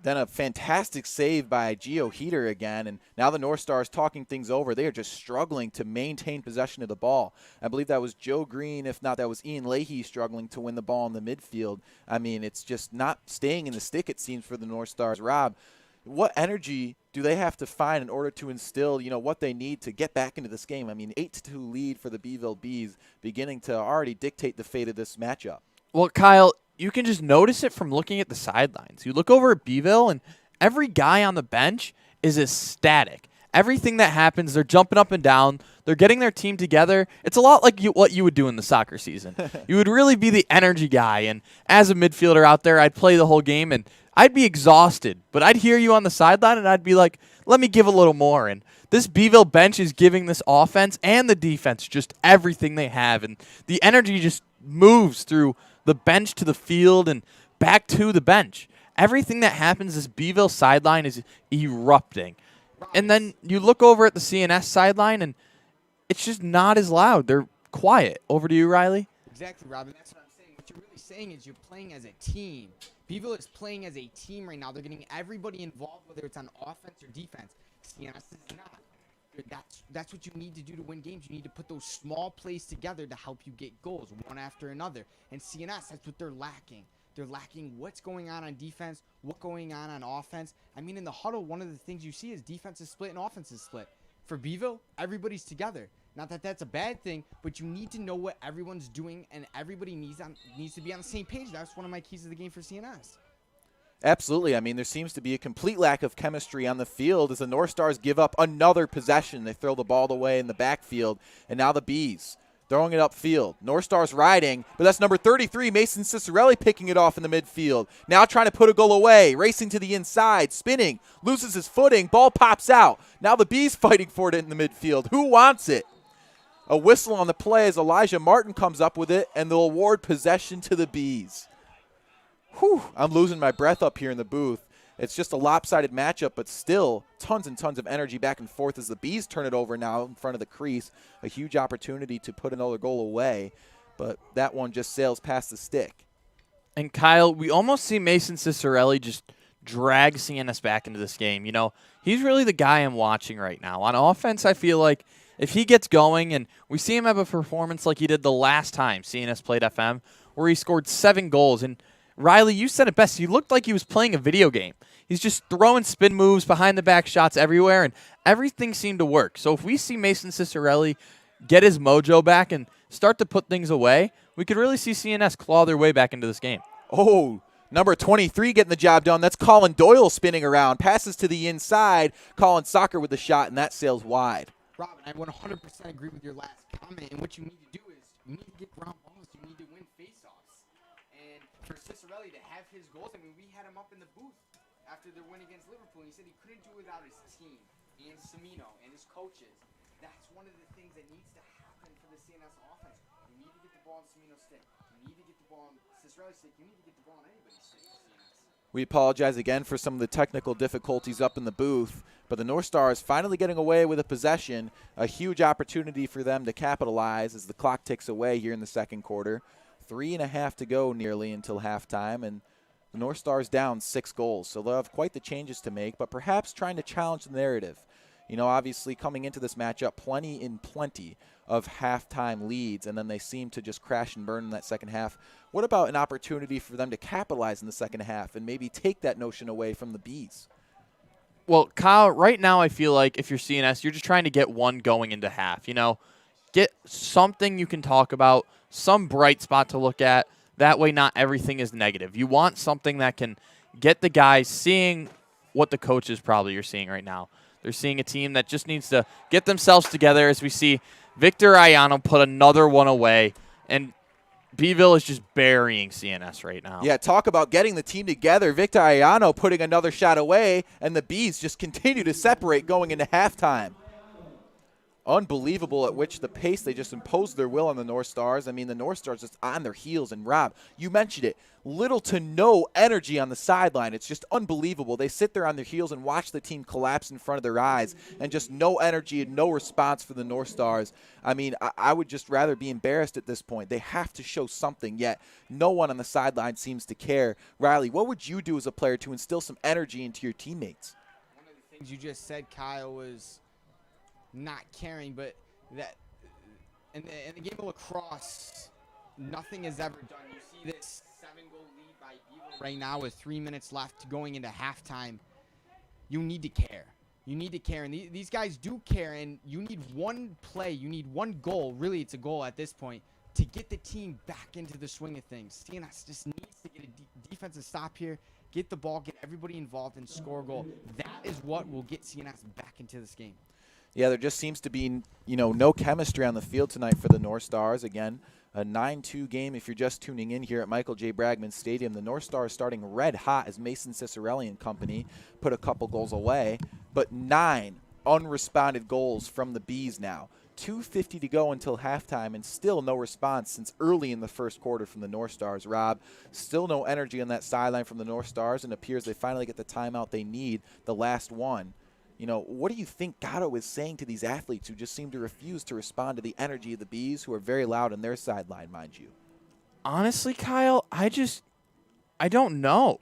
than a fantastic save by Gio Heater again. And now the North Stars talking things over. They are just struggling to maintain possession of the ball. I believe that was Joe Green. If not, that was Ian Leahy struggling to win the ball in the midfield. I mean, it's just not staying in the stick, it seems, for the North Stars. Rob, what energy do they have to find in order to instill, what they need to get back into this game? I mean, 8-2 lead for the Beeville Bees, beginning to already dictate the fate of this matchup. Well, Kyle, you can just notice it from looking at the sidelines. You look over at Beeville, and every guy on the bench is ecstatic. Everything that happens, they're jumping up and down. They're getting their team together. It's a lot like what you would do in the soccer season. You would really be the energy guy, and as a midfielder out there, I'd play the whole game, and I'd be exhausted. But I'd hear you on the sideline, and I'd be like, let me give a little more. And this Beeville bench is giving this offense and the defense just everything they have, and the energy just moves through the bench to the field and back to the bench. Everything that happens, this Beeville sideline is erupting. And then you look over at the CNS sideline, and it's just not as loud. They're quiet. Over to you, Riley. Exactly, Robin. That's what I'm saying. What you're really saying is you're playing as a team. Beeville is playing as a team right now. They're getting everybody involved, whether it's on offense or defense. CNS is not. That's what you need to do to win games. You need to put those small plays together to help you get goals one after another. And CNS, that's what they're lacking. They're lacking what's going on defense, what's going on offense. I mean, in the huddle, one of the things you see is defense is split and offense is split. For Beeville, everybody's together. Not that that's a bad thing, but you need to know what everyone's doing, and everybody needs to be on the same page. That's one of my keys to the game for CNS. Absolutely. I mean, there seems to be a complete lack of chemistry on the field as the North Stars give up another possession. They throw the ball away in the backfield, and now the Bees throwing it upfield. North Stars riding, but that's number 33, Mason Cicerelli, picking it off in the midfield. Now trying to put a goal away, racing to the inside, spinning, loses his footing, ball pops out. Now the Bees fighting for it in the midfield. Who wants it? A whistle on the play as Elijah Martin comes up with it, and they'll award possession to the Bees. Whew, I'm losing my breath up here in the booth. It's just a lopsided matchup, but still tons and tons of energy back and forth as the Bees turn it over now in front of the crease. A huge opportunity to put another goal away, but that one just sails past the stick. And Kyle, we almost see Mason Cicerelli just drag CNS back into this game. He's really the guy I'm watching right now. On offense, I feel like if he gets going, and we see him have a performance like he did the last time CNS played FM, where he scored 7 goals, and Riley, you said it best. He looked like he was playing a video game. He's just throwing spin moves, behind the back shots everywhere, and everything seemed to work. So if we see Mason Cicerelli get his mojo back and start to put things away, we could really see CNS claw their way back into this game. Oh, number 23 getting the job done. That's Colin Doyle spinning around. Passes to the inside. Colin Soccer with the shot, and that sails wide. Robin, I 100% agree with your last comment. And what you need to do is you need to get ground balls. You need to win faceoffs. And for Cicerelli to have his goals, I mean, we had him up in the booth after their win against Liverpool. He said he couldn't do it without his team and Semino and his coaches. That's one of the things that needs to happen for the CNS offense. You need to get the ball on Semino's stick. You need to get the ball on Cicerelli's stick. You need to get the ball on anybody's stick. We apologize again for some of the technical difficulties up in the booth, but the North Stars finally getting away with a possession, a huge opportunity for them to capitalize as the clock ticks away here in the second quarter. 3.5 to go nearly until halftime, and the North Stars down 6 goals, so they'll have quite the changes to make, but perhaps trying to challenge the narrative. Obviously coming into this matchup, plenty of halftime leads, and then they seem to just crash and burn in that second half. What about an opportunity for them to capitalize in the second half and maybe take that notion away from the Bees? Well, Kyle, right now I feel like if you're CNS, you're just trying to get one going into half. Get something you can talk about, some bright spot to look at. That way not everything is negative. You want something that can get the guys seeing what the coaches probably are seeing right now. They're seeing a team that just needs to get themselves together as we see Victor Ayano put another one away, and Beeville is just burying CNS right now. Yeah, talk about getting the team together. Victor Ayano putting another shot away, and the Bees just continue to separate going into halftime. unbelievable at which the pace they just imposed their will on the North Stars. I mean, the North Stars just on their heels. And Rob, you mentioned it, little to no energy on the sideline. It's just unbelievable. They sit there on their heels and watch the team collapse in front of their eyes, and just no energy and no response for the North Stars. I mean, I would just rather be embarrassed at this point. They have to show something, yet no one on the sideline seems to care. Riley, what would you do as a player to instill some energy into your teammates? One of the things you just said, Kyle, was not caring, but that in the game of lacrosse, nothing is ever done. You see this 7-goal lead by Beaver right now with 3 minutes left going into halftime. You need to care. You need to care, and these guys do care, and you need one play, you need one goal, really it's a goal at this point, to get the team back into the swing of things. CNS just needs to get a defensive stop here, get the ball, get everybody involved, and score a goal. That is what will get CNS back into this game. Yeah, there just seems to be, no chemistry on the field tonight for the North Stars. Again, a 9-2 game if you're just tuning in here at Michael J. Bragman Stadium. The North Stars starting red hot as Mason Cicero-North and company put a couple goals away, but 9 unresponded goals from the Bees now. 2:50 to go until halftime, and still no response since early in the first quarter from the North Stars. Rob, still no energy on that sideline from the North Stars, and it appears they finally get the timeout they need, the last one. What do you think Gatto is saying to these athletes who just seem to refuse to respond to the energy of the Bees, who are very loud on their sideline, mind you? Honestly, Kyle, I don't know.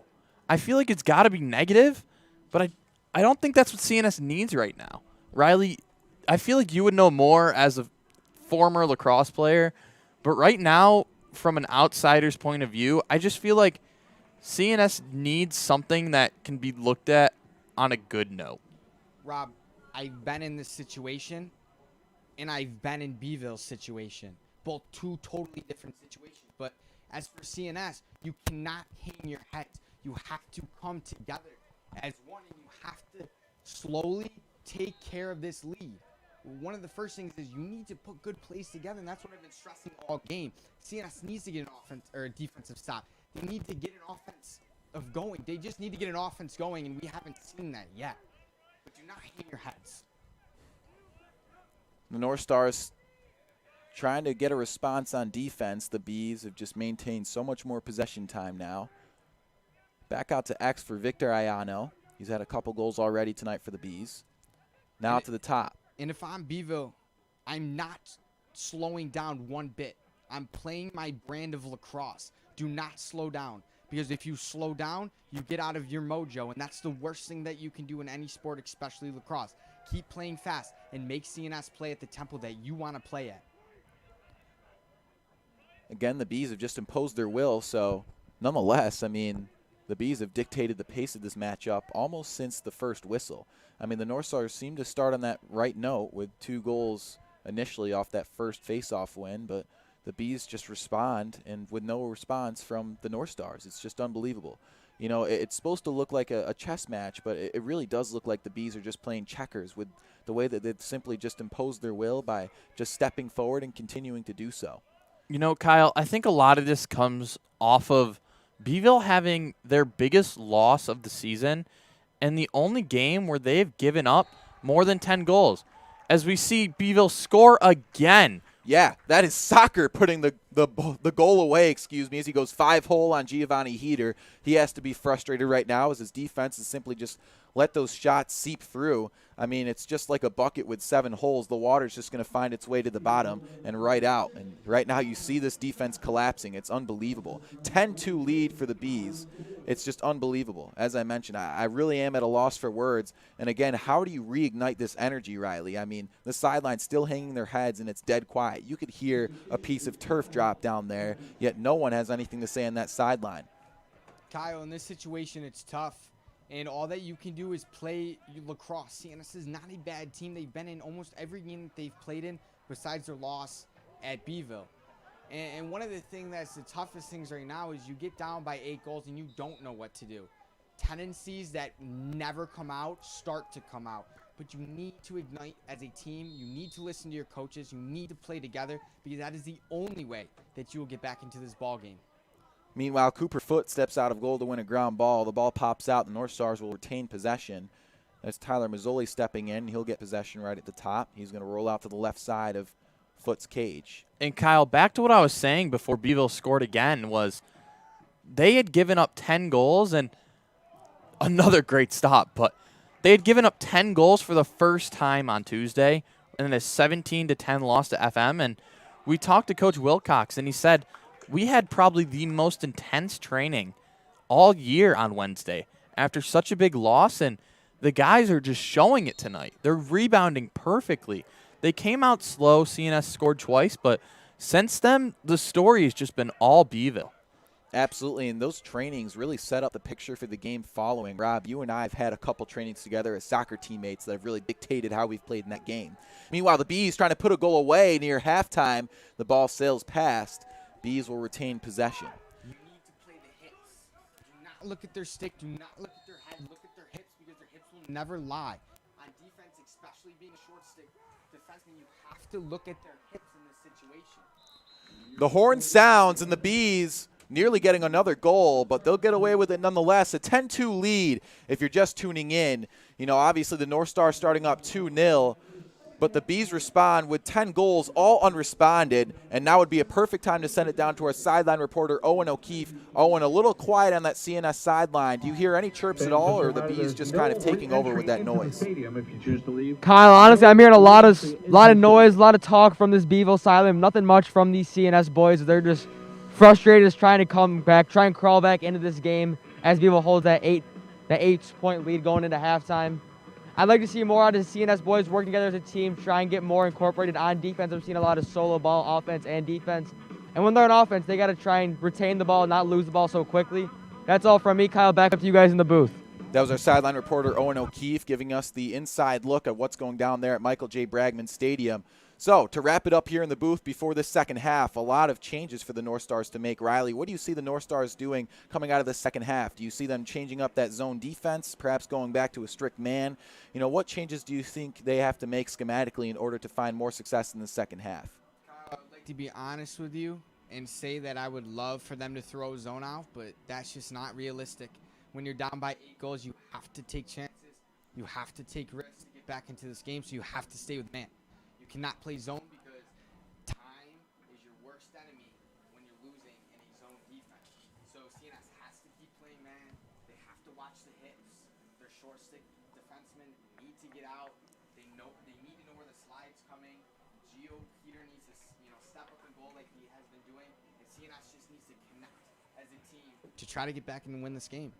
I feel like it's got to be negative, but I don't think that's what CNS needs right now. Riley, I feel like you would know more as a former lacrosse player, but right now, from an outsider's point of view, I just feel like CNS needs something that can be looked at on a good note. Rob, I've been in this situation, and I've been in Beeville's situation. Both two totally different situations. But as for CNS, you cannot hang your heads. You have to come together as one, and you have to slowly take care of this lead. One of the first things is you need to put good plays together, and that's what I've been stressing all game. CNS needs to get an offense or a defensive stop. They need to get an offense going. They just need to get an offense going, and we haven't seen that yet. But do not hang your heads. The North Stars trying to get a response on defense. The Bees have just maintained so much more possession time now. Back out to X for Victor Ayano. He's had a couple goals already tonight for the Bees. Now to the top. And if I'm Beeville, I'm not slowing down one bit. I'm playing my brand of lacrosse. Do not slow down. Because if you slow down, you get out of your mojo, and that's the worst thing that you can do in any sport, especially lacrosse. Keep playing fast and make CNS play at the tempo that you want to play at. Again, the Bees have just imposed their will, so nonetheless, the Bees have dictated the pace of this matchup almost since the first whistle. The North Stars seem to start on that right note with 2 goals initially off that first face-off win, but the Bees just respond, and with no response from the North Stars. It's just unbelievable. It's supposed to look like a chess match, but it really does look like the Bees are just playing checkers with the way that they've simply just imposed their will by just stepping forward and continuing to do so. Kyle, I think a lot of this comes off of Beeville having their biggest loss of the season and the only game where they've given up more than 10 goals. As we see Beeville score again. Yeah, that is soccer putting the goal away, as he goes 5-hole on Giovanni Heater. He has to be frustrated right now as his defense is simply just let those shots seep through. It's just like a bucket with 7 holes. The water's just going to find its way to the bottom and right out. And right now you see this defense collapsing. It's unbelievable. 10-2 lead for the Bees. It's just unbelievable. As I mentioned, I really am at a loss for words. And again, how do you reignite this energy, Riley? The sideline's still hanging their heads and it's dead quiet. You could hear a piece of turf drop down there, yet no one has anything to say on that sideline. Kyle, in this situation, it's tough. And all that you can do is play lacrosse. CNS is not a bad team. They've been in almost every game that they've played in besides their loss at Beeville. And one of the things that's the toughest things right now is you get down by 8 goals and you don't know what to do. Tendencies that never come out start to come out. But you need to ignite as a team. You need to listen to your coaches. You need to play together because that is the only way that you will get back into this ball game. Meanwhile, Cooper Foote steps out of goal to win a ground ball. The ball pops out. The North Stars will retain possession. That's Tyler Mazzoli stepping in. He'll get possession right at the top. He's going to roll out to the left side of Foot's cage. And Kyle, back to what I was saying before Beeville scored again was they had given up 10 goals and another great stop, but they had given up 10 goals for the first time on Tuesday in a 17-10 loss to FM. And we talked to Coach Wilcox, and he said we had probably the most intense training all year on Wednesday after such a big loss, and the guys are just showing it tonight. They're rebounding perfectly. They came out slow. CNS scored twice, but since then, the story has just been all Beeville. Absolutely, and those trainings really set up the picture for the game following. Rob, you and I have had a couple trainings together as soccer teammates that have really dictated how we've played in that game. Meanwhile, the Bees trying to put a goal away near halftime. The ball sails past. Bees will retain possession. You need to play the hits. Do not look at their stick. Do not look at their head. Look at their hips because their hips will never lie. On defense, especially being a short stick defenseman, you have to look at their hips in this situation. The horn sounds, and the Bees nearly getting another goal, but they'll get away with it nonetheless. A 10-2 lead if you're just tuning in. You know, obviously the North Stars starting up 2-0, but the Bees respond with 10 goals, all unresponded, and now would be a perfect time to send it down to our sideline reporter, Owen O'Keefe. Owen, a little quiet on that CNS sideline. Do you hear any chirps at all, or are the Bees just kind of taking over with that noise? Kyle, honestly, I'm hearing a lot of noise, a lot of talk from this Beeville sideline. Nothing much from these CNS boys. They're just frustrated, just trying to come back, try and crawl back into this game as Beeville holds that 8-point lead going into halftime. I'd like to see more out of the CNS boys working together as a team, try and get more incorporated on defense. I've seen a lot of solo ball offense and defense. And when they're on offense, they got to try and retain the ball, not lose the ball so quickly. That's all from me, Kyle. Back up to you guys in the booth. That was our sideline reporter, Owen O'Keefe, giving us the inside look at what's going down there at Michael J. Bragman Stadium. So, to wrap it up here in the booth before this second half, a lot of changes for the North Stars to make. Riley, what do you see the North Stars doing coming out of the second half? Do you see them changing up that zone defense, perhaps going back to a strict man? You know, what changes do you think they have to make schematically in order to find more success in the second half? I would like to be honest with you and say that I would love for them to throw zone out, but that's just not realistic. When you're down by 8 goals, you have to take chances. You have to take risks to get back into this game, so you have to stay with man. You cannot play zone because time is your worst enemy when you're losing in a zone defense. So CNS has to keep playing man. They have to watch the hips. Their short stick defensemen need to get out. They need to know where the slide's coming. Gio Peter needs to step up and goal like he has been doing, and CNS just needs to connect as a team to try to get back and win this game.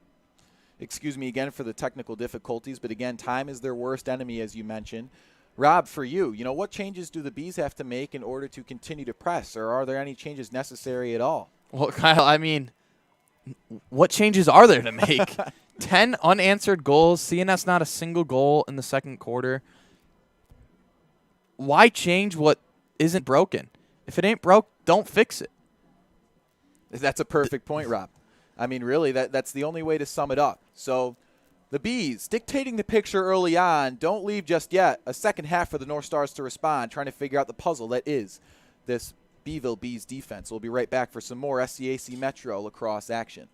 Excuse me again for the technical difficulties, but again, time is their worst enemy, as you mentioned. Rob, for you, what changes do the Bees have to make in order to continue to press, or are there any changes necessary at all? Well, Kyle, I mean, what changes are there to make? 10 unanswered goals, CNS not a single goal in the second quarter. Why change what isn't broken? If it ain't broke, don't fix it. That's a perfect point, Rob. I mean, really, that's the only way to sum it up. So the Bees dictating the picture early on. Don't leave just yet. A second half for the North Stars to respond, trying to figure out the puzzle that is this Beeville Bees defense. We'll be right back for some more SCAC Metro lacrosse action.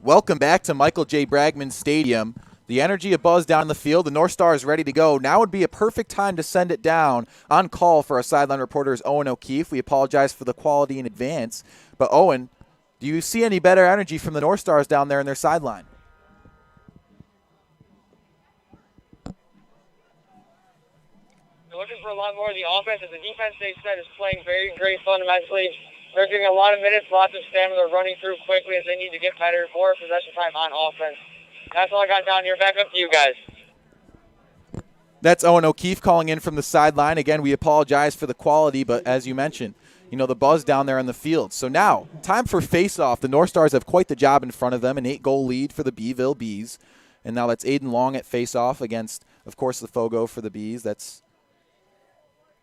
Welcome back to Michael J. Bragman Stadium. The energy, a buzz down in the field. The North Star is ready to go. Now would be a perfect time to send it down. On call for our sideline reporter is Owen O'Keefe. We apologize for the quality in advance. But Owen, do you see any better energy from the North Stars down there in their sideline? They're looking for a lot more of the offense, as the defense they said is playing very great fundamentally. They're getting a lot of minutes, lots of stamina. They're running through quickly as they need to get better, more possession time on offense. That's all I got down here. Back up to you guys. That's Owen O'Keefe calling in from the sideline. Again, we apologize for the quality, but as you mentioned, the buzz down there on the field. So now, time for face-off. The North Stars have quite the job in front of them, an 8-goal lead for the Beeville Bees. And now that's Aiden Long at face-off against, of course, the Fogo for the Bees. That's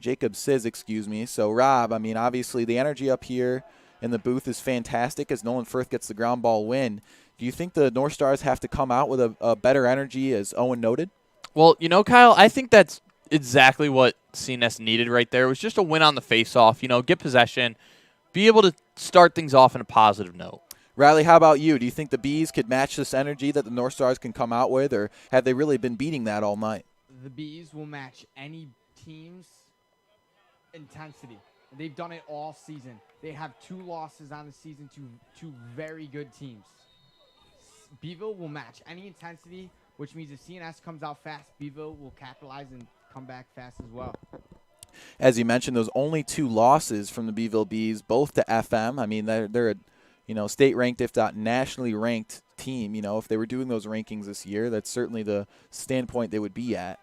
Jacob Sizz, excuse me. So, Rob, obviously the energy up here in the booth is fantastic as Nolan Firth gets the ground ball win. Do you think the North Stars have to come out with a better energy, as Owen noted? Well, Kyle, I think that's exactly what CNS needed right there. It was just a win on the face-off, get possession, be able to start things off in a positive note. Riley, how about you? Do you think the Bees could match this energy that the North Stars can come out with, or have they really been beating that all night? The Bees will match any team's intensity. They've done it all season. They have 2 losses on the season to 2 very good teams. Beeville will match any intensity, which means if CNS comes out fast, Beeville will capitalize and come back fast as well. As you mentioned, those only 2 losses from the Beeville Bees, both to FM. They're a state-ranked, if not nationally ranked team. If they were doing those rankings this year, that's certainly the standpoint they would be at.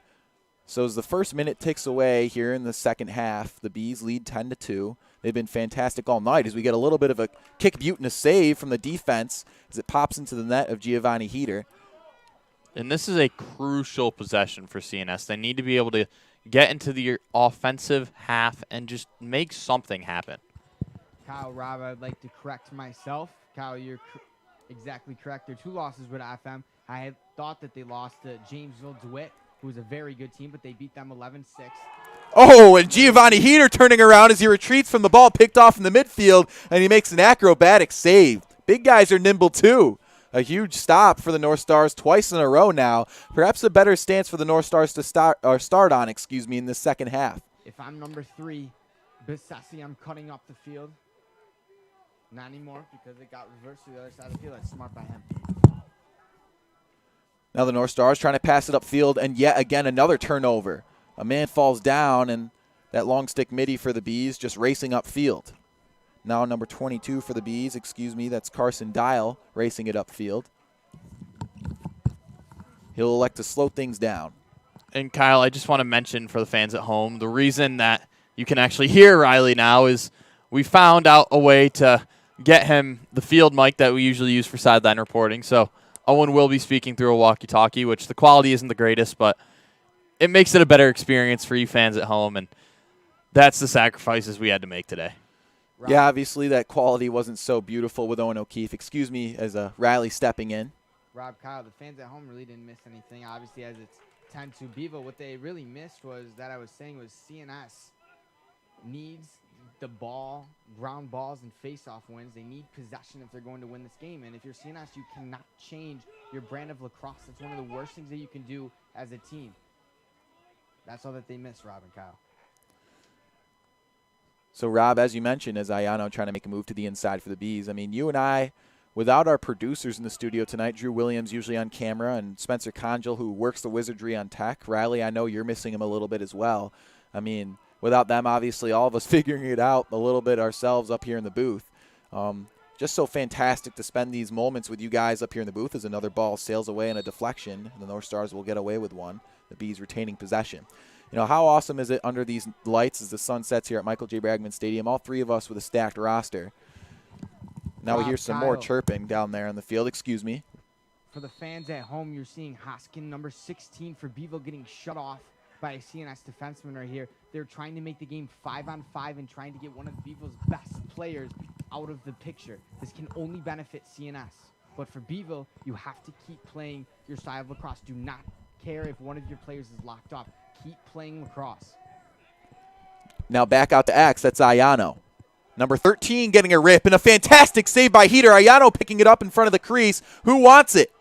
So as the first minute ticks away here in the second half, the Bees lead 10-2. They've been fantastic all night as we get a little bit of a kick butte and a save from the defense as it pops into the net of Giovanni Heater. And this is a crucial possession for CNS. They need to be able to get into the offensive half and just make something happen. Kyle, Rob, I'd like to correct myself. Kyle, you're exactly correct. There are 2 losses with FM. I had thought that they lost to Jamesville DeWitt, who was a very good team, but they beat them 11-6. Oh, and Giovanni Heater turning around as he retreats from the ball picked off in the midfield, and he makes an acrobatic save. Big guys are nimble too. A huge stop for the North Stars twice in a row now. Perhaps a better stance for the North Stars to start on, in the second half. If I'm number 3, Bissessi, I'm cutting up the field. Not anymore because it got reversed to the other side of the field. That's smart by him. Now the North Stars trying to pass it upfield, and yet again another turnover. A man falls down, and that long stick midi for the Bees just racing upfield. Now number 22 for the Bees, that's Carson Dial racing it upfield. He'll elect to slow things down. And Kyle, I just want to mention for the fans at home, the reason that you can actually hear Riley now is we found out a way to get him the field mic that we usually use for sideline reporting. So Owen will be speaking through a walkie-talkie, which the quality isn't the greatest, but it makes it a better experience for you fans at home, and that's the sacrifices we had to make today. Rob. Yeah, obviously that quality wasn't so beautiful with Owen O'Keefe. As Riley stepping in. Rob, Kyle, the fans at home really didn't miss anything. Obviously, as it's 10-2 Bevo, what they really missed was CNS needs the ball, ground balls, and face-off wins. They need possession if they're going to win this game. And if you're CNS, you cannot change your brand of lacrosse. That's one of the worst things that you can do as a team. That's all that they missed, Rob and Kyle. So, Rob, as you mentioned, as Ayano trying to make a move to the inside for the Bees, you and I, without our producers in the studio tonight, Drew Williams usually on camera, and Spencer Conjal, who works the wizardry on tech. Riley, I know you're missing him a little bit as well. Without them, obviously, all of us figuring it out a little bit ourselves up here in the booth. Just so fantastic to spend these moments with you guys up here in the booth as another ball sails away in a deflection. The North Stars will get away with one. The Bees retaining possession. How awesome is it under these lights as the sun sets here at Michael J. Bragman Stadium? All 3 of us with a stacked roster. Now we hear some more chirping down there on the field. Excuse me. For the fans at home, you're seeing Hoskin, number 16 for Bevo, getting shut off by a CNS defenseman right here. They're trying to make the game 5-on-5 and trying to get one of Bevo's best players out of the picture. This can only benefit CNS. But for Bevo, you have to keep playing your style of lacrosse. Do not care if one of your players is locked up. Keep playing lacrosse. Now back out to X. That's Ayano. Number 13 getting a rip, and a fantastic save by Heater. Ayano picking it up in front of the crease. Who wants it?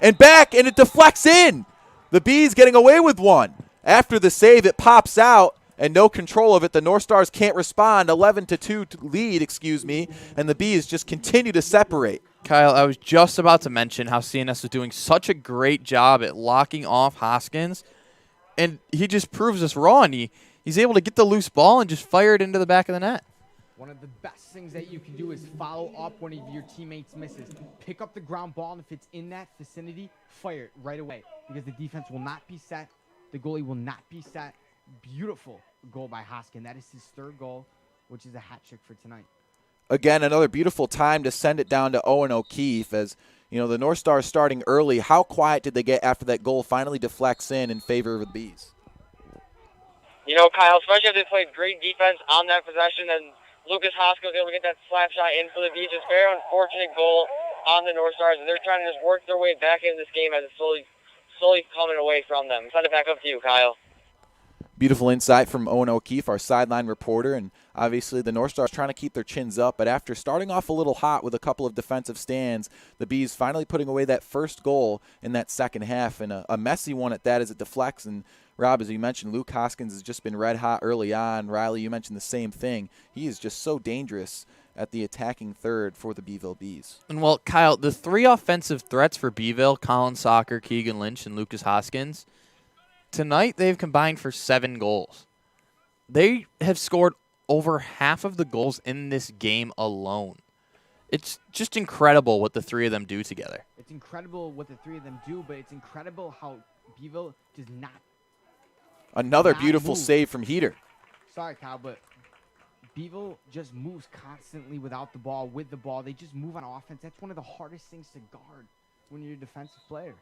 And back, and it deflects in. The Bees getting away with one. After the save, it pops out, and no control of it. The North Stars can't respond. 11-2 lead, and the Bees just continue to separate. Kyle, I was just about to mention how CNS is doing such a great job at locking off Hoskins, and he just proves us wrong. He's able to get the loose ball and just fire it into the back of the net. One of the best things that you can do is follow up one of your teammates' misses. Pick up the ground ball, and if it's in that vicinity, fire it right away because the defense will not be set. The goalie will not be set. Beautiful goal by Hoskin. That is his third goal, which is a hat trick for tonight. Again, another beautiful time to send it down to Owen O'Keefe as, the North Stars starting early. How quiet did they get after that goal finally deflects in favor of the Bees? Kyle, especially if they played great defense on that possession, and Lucas Hoskins was able to get that slap shot in for the Bees. Just very unfortunate goal on the North Stars. They're trying to just work their way back into this game as it's slowly coming away from them. Send it back up to you, Kyle. Beautiful insight from Owen O'Keefe, our sideline reporter, and obviously the North Stars trying to keep their chins up, but after starting off a little hot with a couple of defensive stands, the Bees finally putting away that first goal in that second half, and a messy one at that as it deflects. And Rob, as you mentioned, Luke Hoskins has just been red hot early on. Riley, you mentioned the same thing. He is just so dangerous at the attacking third for the Beeville Bees. And, well, Kyle, the three offensive threats for Beeville, Colin Soccer, Keegan Lynch, and Lucas Hoskins, tonight they've combined for 7 goals. They have scored over half of the goals in this game alone. It's just incredible what the three of them do together. It's incredible what the three of them do, but it's incredible how Beeville does not. Another beautiful save from Heater. Sorry, Kyle, but Beeville just moves constantly without the ball, with the ball. They just move on offense. That's one of the hardest things to guard when you're a defensive player.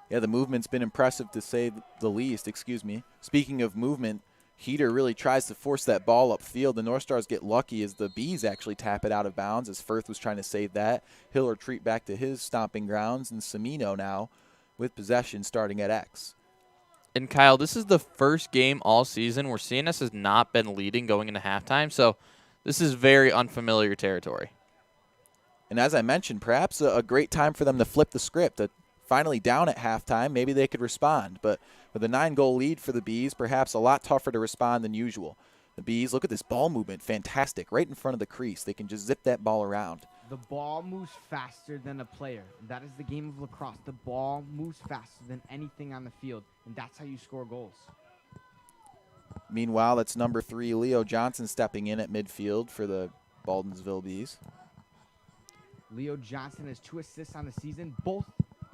Yeah, the movement's been impressive to say the least. Speaking of movement, Heater really tries to force that ball upfield. The North Stars get lucky as the Bees actually tap it out of bounds as Firth was trying to save that. He'll retreat back to his stomping grounds, and Cimino now with possession starting at X. And, Kyle, this is the first game all season where CNS has not been leading going into halftime, so this is very unfamiliar territory. And as I mentioned, perhaps a great time for them to flip the script. Finally down at halftime, maybe they could respond. But with a 9-goal lead for the Bees, perhaps a lot tougher to respond than usual. The Bees, look at this ball movement, fantastic, right in front of the crease. They can just zip that ball around. The ball moves faster than a player. That is the game of lacrosse. The ball moves faster than anything on the field, and that's how you score goals. Meanwhile, that's number 3, Leo Johnson, stepping in at midfield for the Baldwinsville Bees. Leo Johnson has 2 assists on the season. Both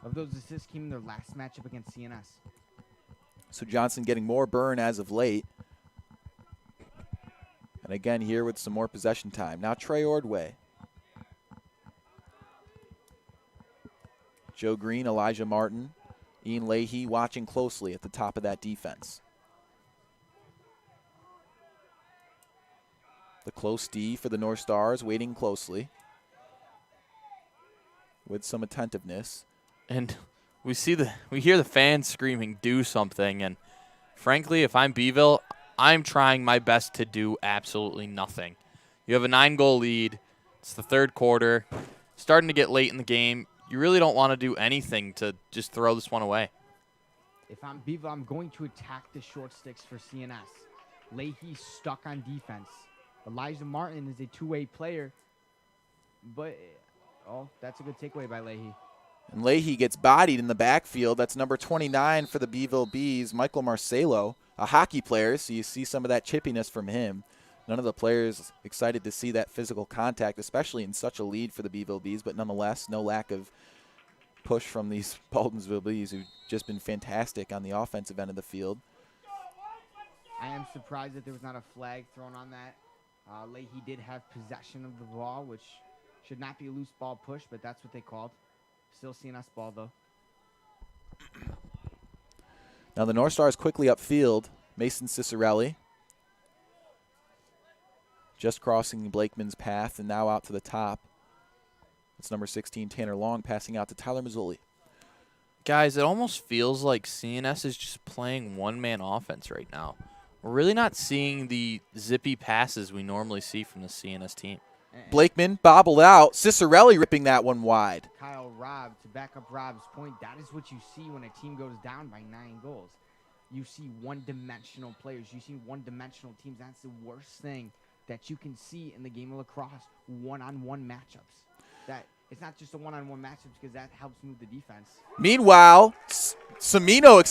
of those assists came in their last matchup against CNS. So Johnson getting more burn as of late. And again here with some more possession time. Now Trey Ordway. Joe Green, Elijah Martin, Ian Leahy watching closely at the top of that defense. The close D for the North Stars, waiting closely with some attentiveness. And we hear the fans screaming, "Do something!" And frankly, if I'm Beeville, I'm trying my best to do absolutely nothing. You have a 9-goal lead. It's the third quarter, starting to get late in the game. You really don't want to do anything to just throw this one away. If I'm Beeville, I'm going to attack the short sticks for CNS. Leahy's stuck on defense. Elijah Martin is a 2-way player, but that's a good takeaway by Leahy. And Leahy gets bodied in the backfield. That's number 29 for the Beeville Bees, Michael Marcelo, a hockey player, so you see some of that chippiness from him. None of the players excited to see that physical contact, especially in such a lead for the Beeville Bees, but nonetheless, no lack of push from these Baldwinsville Bees who've just been fantastic on the offensive end of the field. I am surprised that there was not a flag thrown on that. Leahy did have possession of the ball, which should not be a loose ball push, but that's what they called. Still CNS ball, though. Now the North Stars quickly upfield. Mason Cicerelli just crossing Blakeman's path and now out to the top. It's number 16, Tanner Long, passing out to Tyler Mazzoli. Guys, it almost feels like CNS is just playing one-man offense right now. We're really not seeing the zippy passes we normally see from the CNS team. Blakeman bobbled out. Cicero ripping that one wide. Kyle, Rob, to back up Rob's point, that is what you see when a team goes down by 9 goals. You see one-dimensional players. You see one-dimensional teams. That's the worst thing that you can see in the game of lacrosse, one-on-one matchups. That it's not just a one-on-one matchup because that helps move the defense. Meanwhile, Cimino,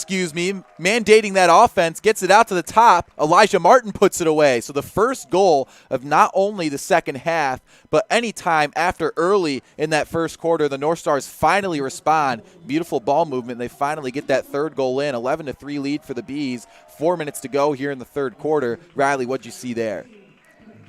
mandating that offense, gets it out to the top. Elijah Martin puts it away. So the first goal of not only the second half, but any time after early in that first quarter, the North Stars finally respond. Beautiful ball movement. They finally get that third goal in. 11-3 lead for the Bees. 4 minutes to go here in the third quarter. Riley, what'd you see there?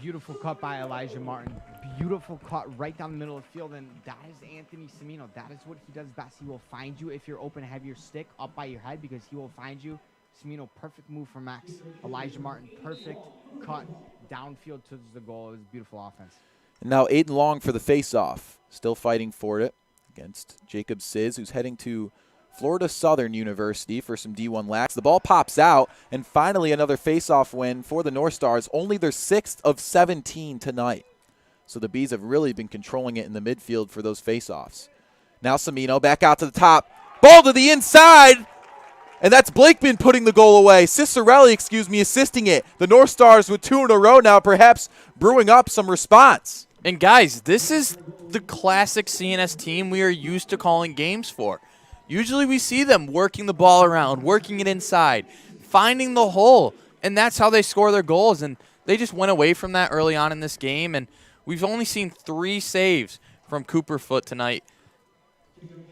Beautiful cut by Elijah Martin. Beautiful cut right down the middle of the field, and that is Anthony Cimino. That is what he does best. He will find you if you're open. Have your stick up by your head because he will find you. Cimino, perfect move from Max. Elijah Martin, perfect cut downfield to the goal. It was a beautiful offense. And now Aiden Long for the face-off. Still fighting for it against Jacob Sizz, who's heading to Florida Southern University for some D1 lax. The ball pops out, and finally another face-off win for the North Stars. Only their 6th of 17 tonight. So the Bees have really been controlling it in the midfield for those face-offs. Now Cimino back out to the top. Ball to the inside. And that's Blakeman putting the goal away. Cicerelli, assisting it. The North Stars with 2 in a row now, perhaps brewing up some response. And guys, this is the classic CNS team we are used to calling games for. Usually we see them working the ball around, working it inside, finding the hole, and that's how they score their goals. And they just went away from that early on in this game, and we've only seen 3 saves from Cooper Foote tonight.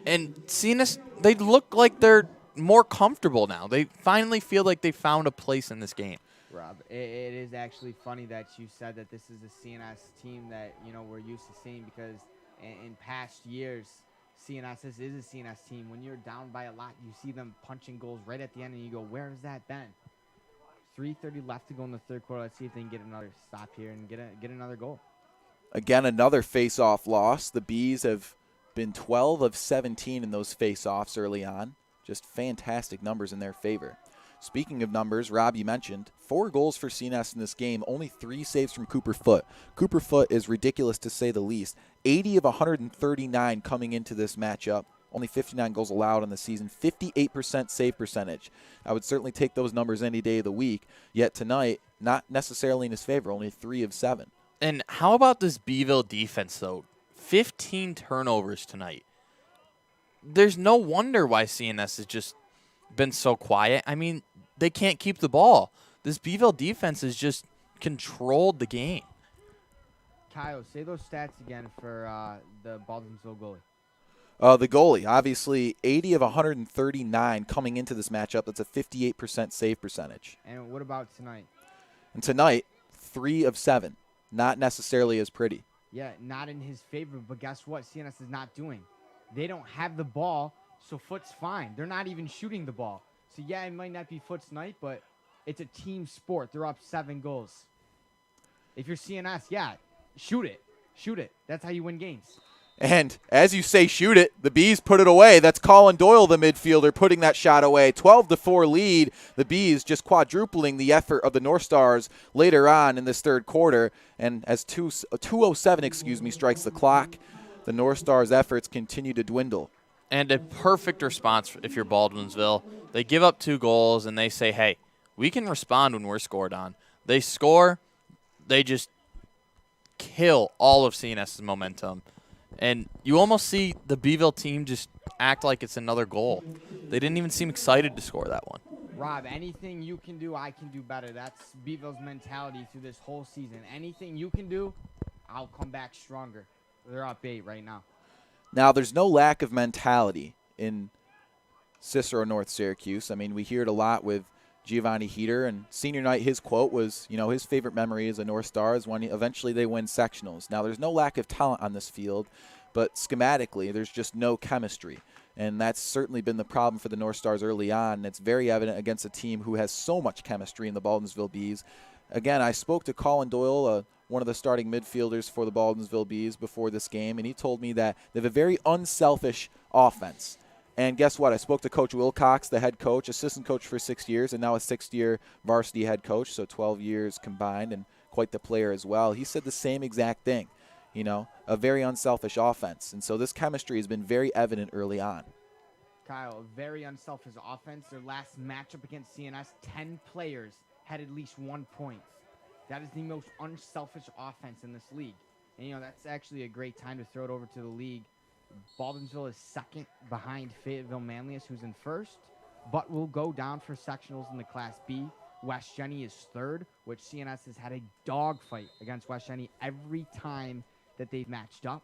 And CNS, they look like they're more comfortable now. They finally feel like they found a place in this game. Rob, it is actually funny that you said that this is a CNS team that, we're used to seeing because in past years, this is a CNS team. When you're down by a lot, you see them punching goals right at the end, and you go, where has that been? 3:30 left to go in the third quarter. Let's see if they can get another stop here and get another goal. Again, another face-off loss. The Bees have been 12 of 17 in those face-offs early on. Just fantastic numbers in their favor. Speaking of numbers, Rob, you mentioned 4 goals for CNS in this game, only 3 saves from Cooper Foote. Cooper Foote is ridiculous to say the least. 80 of 139 coming into this matchup. Only 59 goals allowed on the season, 58% save percentage. I would certainly take those numbers any day of the week. Yet tonight, not necessarily in his favor, only 3 of 7. And how about this Beeville defense, though? 15 turnovers tonight. There's no wonder why CNS has just been so quiet. I mean, they can't keep the ball. This Beeville defense has just controlled the game. Kyle, say those stats again for the Baldwinsville goalie. The goalie, obviously 80 of 139 coming into this matchup. That's a 58% save percentage. And what about tonight? And tonight, 3 of 7. Not necessarily as pretty. Yeah, not in his favor, but guess what CNS is not doing? They don't have the ball, so Foote's fine. They're not even shooting the ball. So, yeah, it might not be Foote's night, but it's a team sport. They're up 7 goals. If you're CNS, yeah, shoot it. Shoot it. That's how you win games. And as you say, shoot it, the Bees put it away. That's Colin Doyle, the midfielder, putting that shot away. 12-4 lead. The Bees just quadrupling the effort of the North Stars later on in this third quarter. And as 2:07 strikes the clock, the North Stars' efforts continue to dwindle. And a perfect response if you're Baldwinsville. They give up 2 goals, and they say, hey, we can respond when we're scored on. They score. They just kill all of CNS's momentum. And you almost see the Beeville team just act like it's another goal. They didn't even seem excited to score that one. Rob, anything you can do, I can do better. That's Beeville's mentality through this whole season. Anything you can do, I'll come back stronger. They're up 8 right now. Now, there's no lack of mentality in Cicero-North Syracuse. I mean, we hear it a lot with Giovanni Heater, and senior night, his quote was, his favorite memory as a North Star is when eventually they win sectionals. Now, there's no lack of talent on this field, but schematically, there's just no chemistry. And that's certainly been the problem for the North Stars early on, and it's very evident against a team who has so much chemistry in the Baldwinsville Bees. Again, I spoke to Colin Doyle, one of the starting midfielders for the Baldwinsville Bees before this game, and he told me that they have a very unselfish offense. And guess what? I spoke to Coach Wilcox, the head coach, assistant coach for 6 years, and now a 6th-year varsity head coach, so 12 years combined, and quite the player as well. He said the same exact thing, you know, a very unselfish offense. And so this chemistry has been very evident early on. Kyle, a very unselfish offense. Their last matchup against CNS, 10 players had at least 1 point. That is the most unselfish offense in this league. And, you know, that's actually a great time to throw it over to the league. Baldwinsville is second behind Fayetteville Manlius, who's in first, but will go down for sectionals in the Class B. West Jenny is third, which CNS has had a dogfight against West Jenny every time that they've matched up.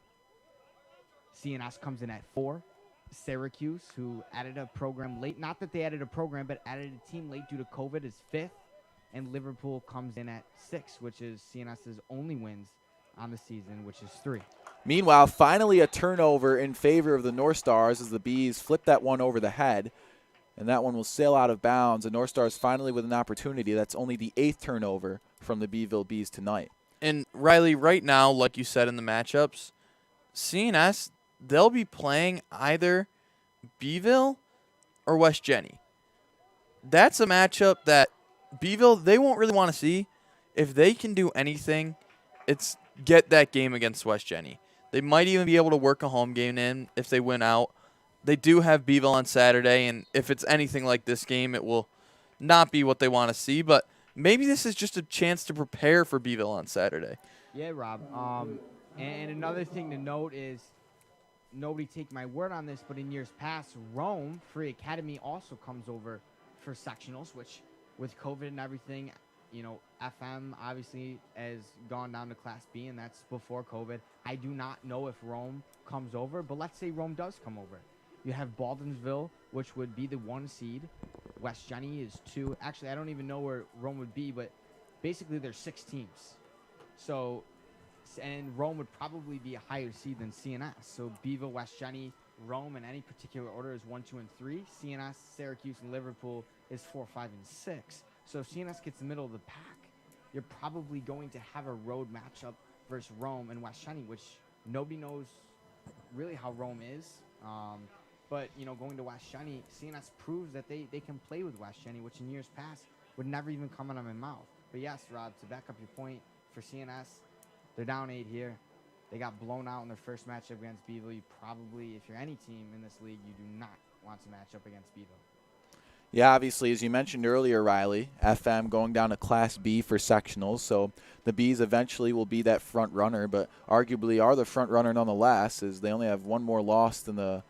CNS comes in at 4. Syracuse, who added a program late, not that they added a program, but added a team late due to COVID, is 5th. And Liverpool comes in at 6, which is CNS's only wins on the season, which is 3. Meanwhile, finally a turnover in favor of the North Stars as the Bees flip that one over the head. And that one will sail out of bounds. The North Stars finally with an opportunity. That's only the 8th turnover from the Beeville Bees tonight. And Riley, right now, like you said in the matchups, CNS, they'll be playing either Beeville or West Jenny. That's a matchup that Beeville, they won't really want to see. If they can do anything, it's get that game against West Jenny. They might even be able to work a home game in if they win out. They do have Beeville on Saturday, and if it's anything like this game, it will not be what they want to see. But maybe this is just a chance to prepare for Beeville on Saturday. Yeah, Rob. And another thing to note is, nobody take my word on this, but in years past, Rome Free Academy also comes over for sectionals, which with COVID and everything, you know, FM obviously has gone down to Class B, and that's before COVID. I do not know if Rome comes over, but let's say Rome does come over. You have Baldwinsville, which would be the 1 seed. West Jenny is 2. Actually, I don't even know where Rome would be, but basically there's 6 teams. So, and Rome would probably be a higher seed than CNS. So Beeville, West Jenny, Rome in any particular order is 1, 2, and 3. CNS, Syracuse, and Liverpool is 4, 5, and 6. So if CNS gets the middle of the pack, you're probably going to have a road matchup versus Rome and West Jenny, which nobody knows really how Rome is. But, you know, going to West Jenny, CNS proves that they can play with West Jenny, which in years past would never even come out of my mouth. But yes, Rob, to back up your point, for CNS, they're down 8 here. They got blown out in their first matchup against Beeville. You probably, if you're any team in this league, you do not want to match up against Beeville. Yeah, obviously, as you mentioned earlier, Riley, FM going down to Class B for sectionals, so the Bees eventually will be that front runner, but arguably are the front runner nonetheless, as they only have 1 more loss than the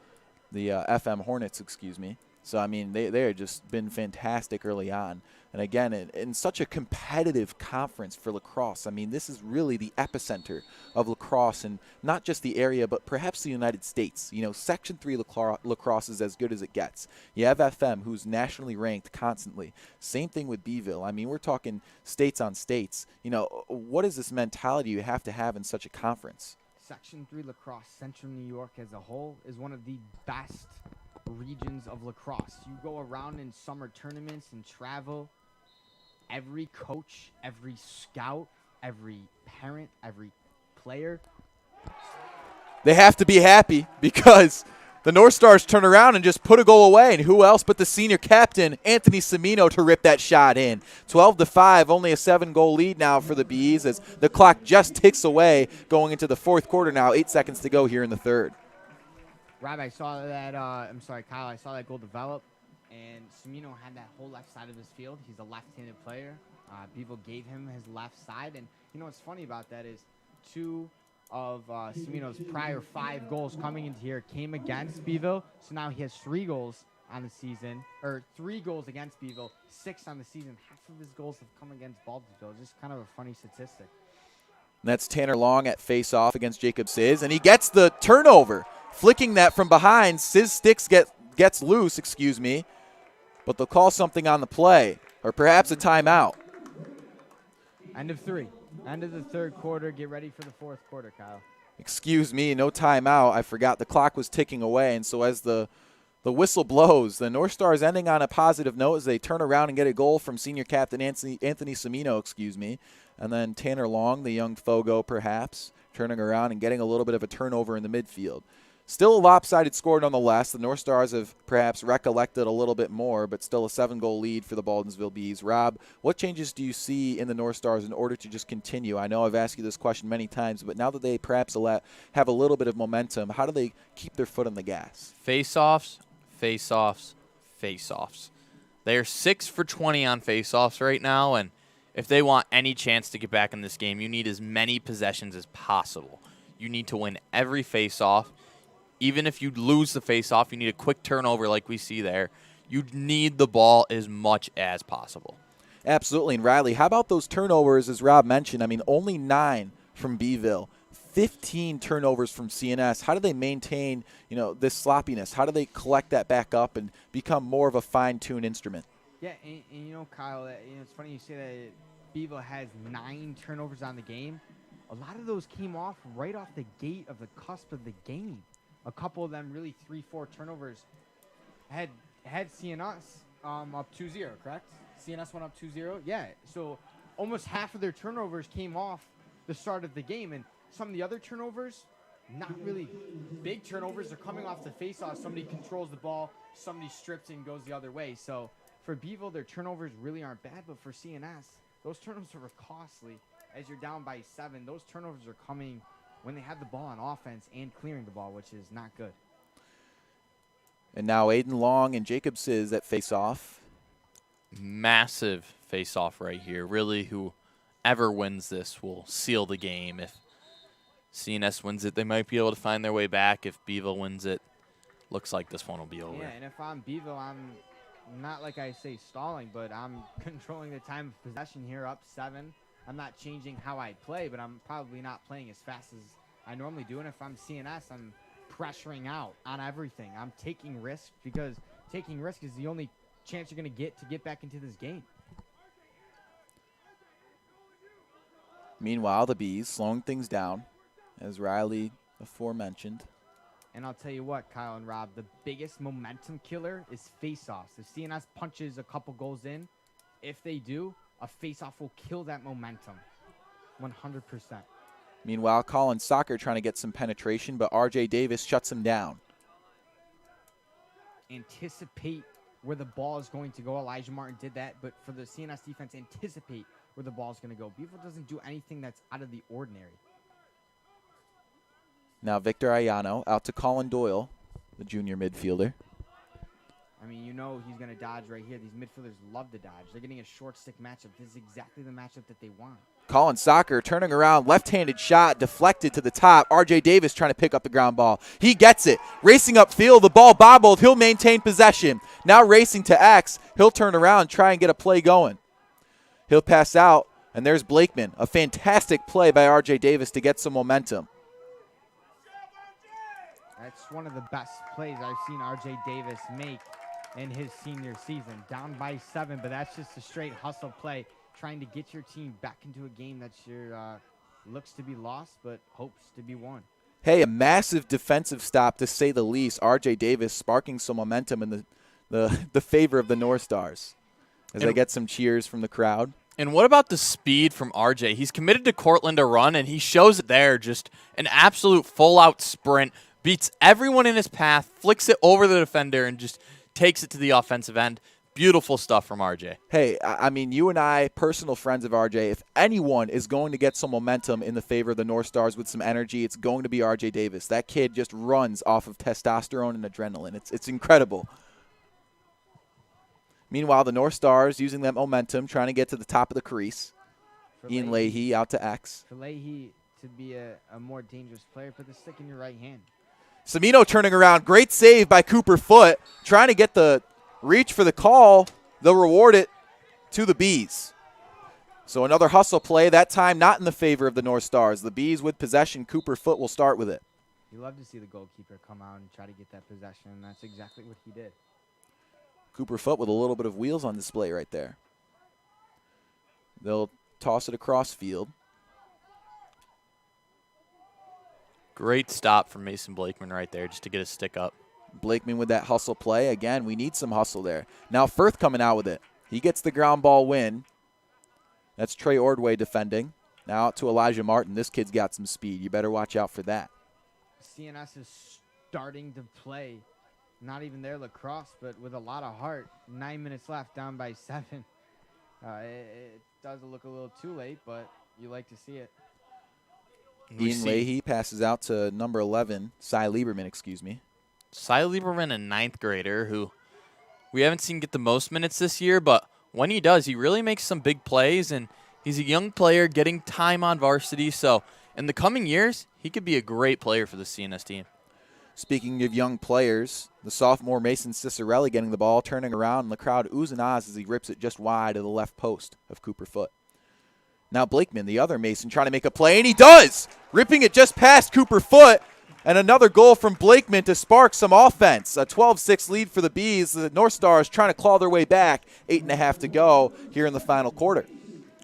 FM Hornets, excuse me. So, I mean, they have just been fantastic early on. And, again, in such a competitive conference for lacrosse, I mean, this is really the epicenter of lacrosse, and not just the area, but perhaps the United States. You know, Section 3 lacrosse is as good as it gets. You have FM, who's nationally ranked constantly. Same thing with Beeville. I mean, we're talking states on states. You know, what is this mentality you have to have in such a conference? Section 3 lacrosse, Central New York as a whole, is one of the best regions of lacrosse. You go around in summer tournaments and travel, every coach, every scout, every parent, every player, they have to be happy because the North Stars turn around and just put a goal away, and who else but the senior captain, Anthony Cimino, to rip that shot in. 12-5, only a 7-goal lead now for the Bees as the clock just ticks away going into the 4th quarter now, 8 seconds to go here in the 3rd. Rob, I saw that, Kyle, I saw that goal develop, and Cimino had that whole left side of his field. He's a left-handed player. Beeville gave him his left side, and you know what's funny about that is 2 of Cimino's prior 5 goals coming into here came against Beeville, so now he has 3 goals on the season, or 3 goals against Beeville, 6 on the season. Half of his goals have come against Baldwinsville. Just kind of a funny statistic. And that's Tanner Long at face-off against Jacob Sizz, and he gets the turnover. Flicking that from behind, Sizz sticks gets loose, but they'll call something on the play, or perhaps a timeout. End of 3. End of the 3rd quarter. Get ready for the 4th quarter, Kyle. Excuse me, no timeout. I forgot the clock was ticking away, and so as the whistle blows, the North Stars ending on a positive note as they turn around and get a goal from senior captain Anthony Cimino, and then Tanner Long, the young Fogo perhaps, turning around and getting a little bit of a turnover in the midfield. Still a lopsided score nonetheless. The North Stars have perhaps recollected a little bit more, but still a 7-goal lead for the Baldwinsville Bees. Rob, what changes do you see in the North Stars in order to just continue? I know I've asked you this question many times, but now that they perhaps have a little bit of momentum, how do they keep their foot on the gas? Face-offs, face-offs, face-offs. They are 6 for 20 on face-offs right now, and if they want any chance to get back in this game, you need as many possessions as possible. You need to win every face-off. Even if you lose the face-off, you need a quick turnover like we see there. You need the ball as much as possible. Absolutely. And Riley, how about those turnovers, as Rob mentioned? I mean, only 9 from Beeville, 15 turnovers from CNS. How do they maintain, this sloppiness? How do they collect that back up and become more of a fine-tuned instrument? Yeah, and Kyle, it's funny you say that Beeville has 9 turnovers on the game. A lot of those came off right off the gate of the cusp of the game. A couple of them, really 3-4 turnovers, had CNS up 2-0, correct? CNS went up 2-0? Yeah, so almost half of their turnovers came off the start of the game, and some of the other turnovers, not really big turnovers, are coming off the face-off. Somebody controls the ball, somebody strips and goes the other way. So for Beeville, their turnovers really aren't bad, but for CNS, those turnovers are costly. As you're down by 7, those turnovers are coming when they have the ball on offense and clearing the ball, which is not good. And now Aiden Long and Jacob Sizz at face-off. Massive face-off right here. Really, whoever wins this will seal the game. If CNS wins it, they might be able to find their way back. If Beeville wins it, looks like this one will be over. Yeah, and if I'm Beeville, I'm not like I say stalling, but I'm controlling the time of possession here, up 7. I'm not changing how I play, but I'm probably not playing as fast as I normally do. And if I'm CNS, I'm pressuring out on everything. I'm taking risks because taking risk is the only chance you're going to get back into this game. Meanwhile, the Bees slowing things down, as Riley aforementioned. And I'll tell you what, Kyle and Rob, the biggest momentum killer is face-offs. If CNS punches a couple goals in, if they do, a face-off will kill that momentum 100%. Meanwhile, Colin Soccer trying to get some penetration, but R.J. Davis shuts him down. Anticipate where the ball is going to go. Elijah Martin did that, but for the CNS defense, anticipate where the ball is going to go. Beeville doesn't do anything that's out of the ordinary. Now Victor Ayano out to Colin Doyle, the junior midfielder. I mean, he's going to dodge right here. These midfielders love to dodge. They're getting a short stick matchup. This is exactly the matchup that they want. Colin Soccer turning around, left-handed shot, deflected to the top. R.J. Davis trying to pick up the ground ball. He gets it. Racing upfield, the ball bobbled. He'll maintain possession. Now racing to X. He'll turn around, try and get a play going. He'll pass out, and there's Blakeman. A fantastic play by R.J. Davis to get some momentum. That's one of the best plays I've seen R.J. Davis make in his senior season. Down by 7, but that's just a straight hustle play, trying to get your team back into a game that looks to be lost but hopes to be won. Hey, a massive defensive stop, to say the least. R.J. Davis sparking some momentum in the favor of the North Stars as they get some cheers from the crowd. And what about the speed from RJ? He's committed to Cortland to run, and he shows it there. Just an absolute full-out sprint. Beats everyone in his path, flicks it over the defender, and just takes it to the offensive end. Beautiful stuff from RJ. Hey, I mean, you and I, personal friends of RJ, if anyone is going to get some momentum in the favor of the North Stars with some energy, it's going to be RJ Davis. That kid just runs off of testosterone and adrenaline. It's incredible. Meanwhile, the North Stars using that momentum, trying to get to the top of the crease. Ian Leahy out to X. For Leahy to be a more dangerous player, put the stick in your right hand. Samino turning around. Great save by Cooper Foote. Trying to get the reach for the call. They'll reward it to the Bees. So another hustle play, that time not in the favor of the North Stars. The Bees with possession. Cooper Foote will start with it. You love to see the goalkeeper come out and try to get that possession, and that's exactly what he did. Cooper Foote with a little bit of wheels on display right there. They'll toss it across field. Great stop from Mason Blakeman right there just to get his stick up. Blakeman with that hustle play. Again, we need some hustle there. Now Firth coming out with it. He gets the ground ball win. That's Trey Ordway defending. Now out to Elijah Martin. This kid's got some speed. You better watch out for that. CNS is starting to play not even their lacrosse, but with a lot of heart. 9 minutes left, down by 7. It does look a little too late, but you like to see it. Ian Leahy passes out to number 11, Cy Lieberman, excuse me. Cy Lieberman, a 9th grader who we haven't seen get the most minutes this year, but when he does, he really makes some big plays, and he's a young player getting time on varsity. So in the coming years, he could be a great player for the CNS team. Speaking of young players, the sophomore Mason Cicerelli getting the ball, turning around, and the crowd oohs and ahs as he rips it just wide of the left post of Cooper Foote. Now Blakeman, the other Mason, trying to make a play, and he does! Ripping it just past Cooper Foote, and another goal from Blakeman to spark some offense. A 12-6 lead for the Bees. The North Stars trying to claw their way back. 8.5 to go here in the final quarter.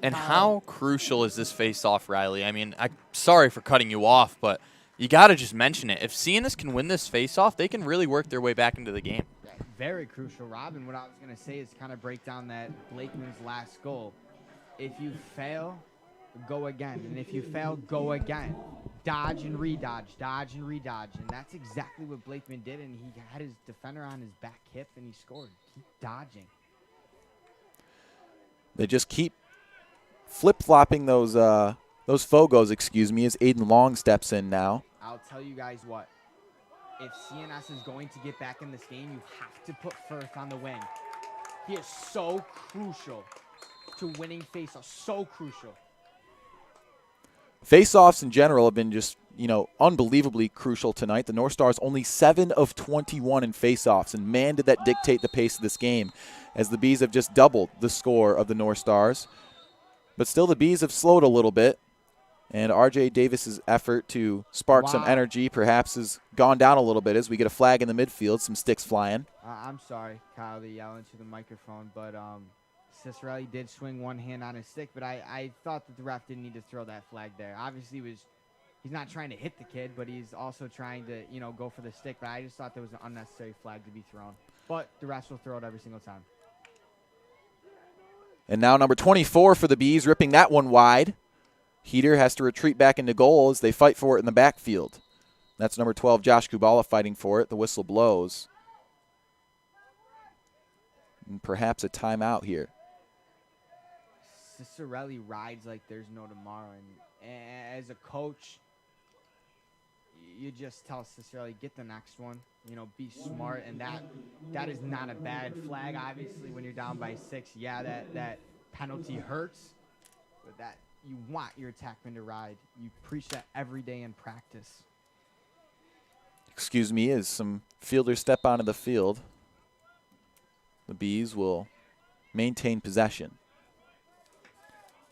And how crucial is this face-off, Riley? I mean, I'm sorry for cutting you off, but you got to just mention it. If CNS can win this face-off, they can really work their way back into the game. Very crucial, Rob. And what I was going to say is kind of break down that Blakeman's last goal. If you fail, go again. And if you fail, go again. Dodge and redodge, dodge and redodge. And that's exactly what Blakeman did. And he had his defender on his back hip, and he scored. Keep dodging. They just keep flip-flopping those Fogos, excuse me, as Aiden Long steps in now. I'll tell you guys what. If CNS is going to get back in this game, you have to put Firth on the wing. He is so crucial to winning face-offs. So crucial. Face-offs in general have been just, unbelievably crucial tonight. The North Stars only 7 of 21 in face-offs, and man, did that dictate the pace of this game, as the Bees have just doubled the score of the North Stars. But still, the Bees have slowed a little bit, and R.J. Davis's effort to spark some energy perhaps has gone down a little bit as we get a flag in the midfield, some sticks flying. I'm sorry, Kyle, to yell into the microphone, but Cicerelli did swing one hand on his stick, but I thought that the ref didn't need to throw that flag there. Obviously, he's not trying to hit the kid, but he's also trying to, go for the stick. But I just thought there was an unnecessary flag to be thrown. But the refs will throw it every single time. And now number 24 for the Bees, ripping that one wide. Heater has to retreat back into goal as they fight for it in the backfield. That's number 12, Josh Kubala, fighting for it. The whistle blows. And perhaps a timeout here. Cicerelli rides like there's no tomorrow. And as a coach, you just tell Cicerelli, get the next one. Be smart. And that is not a bad flag. Obviously, when you're down by 6, yeah, that penalty hurts. But that you want your attackman to ride. You preach that every day in practice. Excuse me, as some fielders step onto the field, the Bees will maintain possession.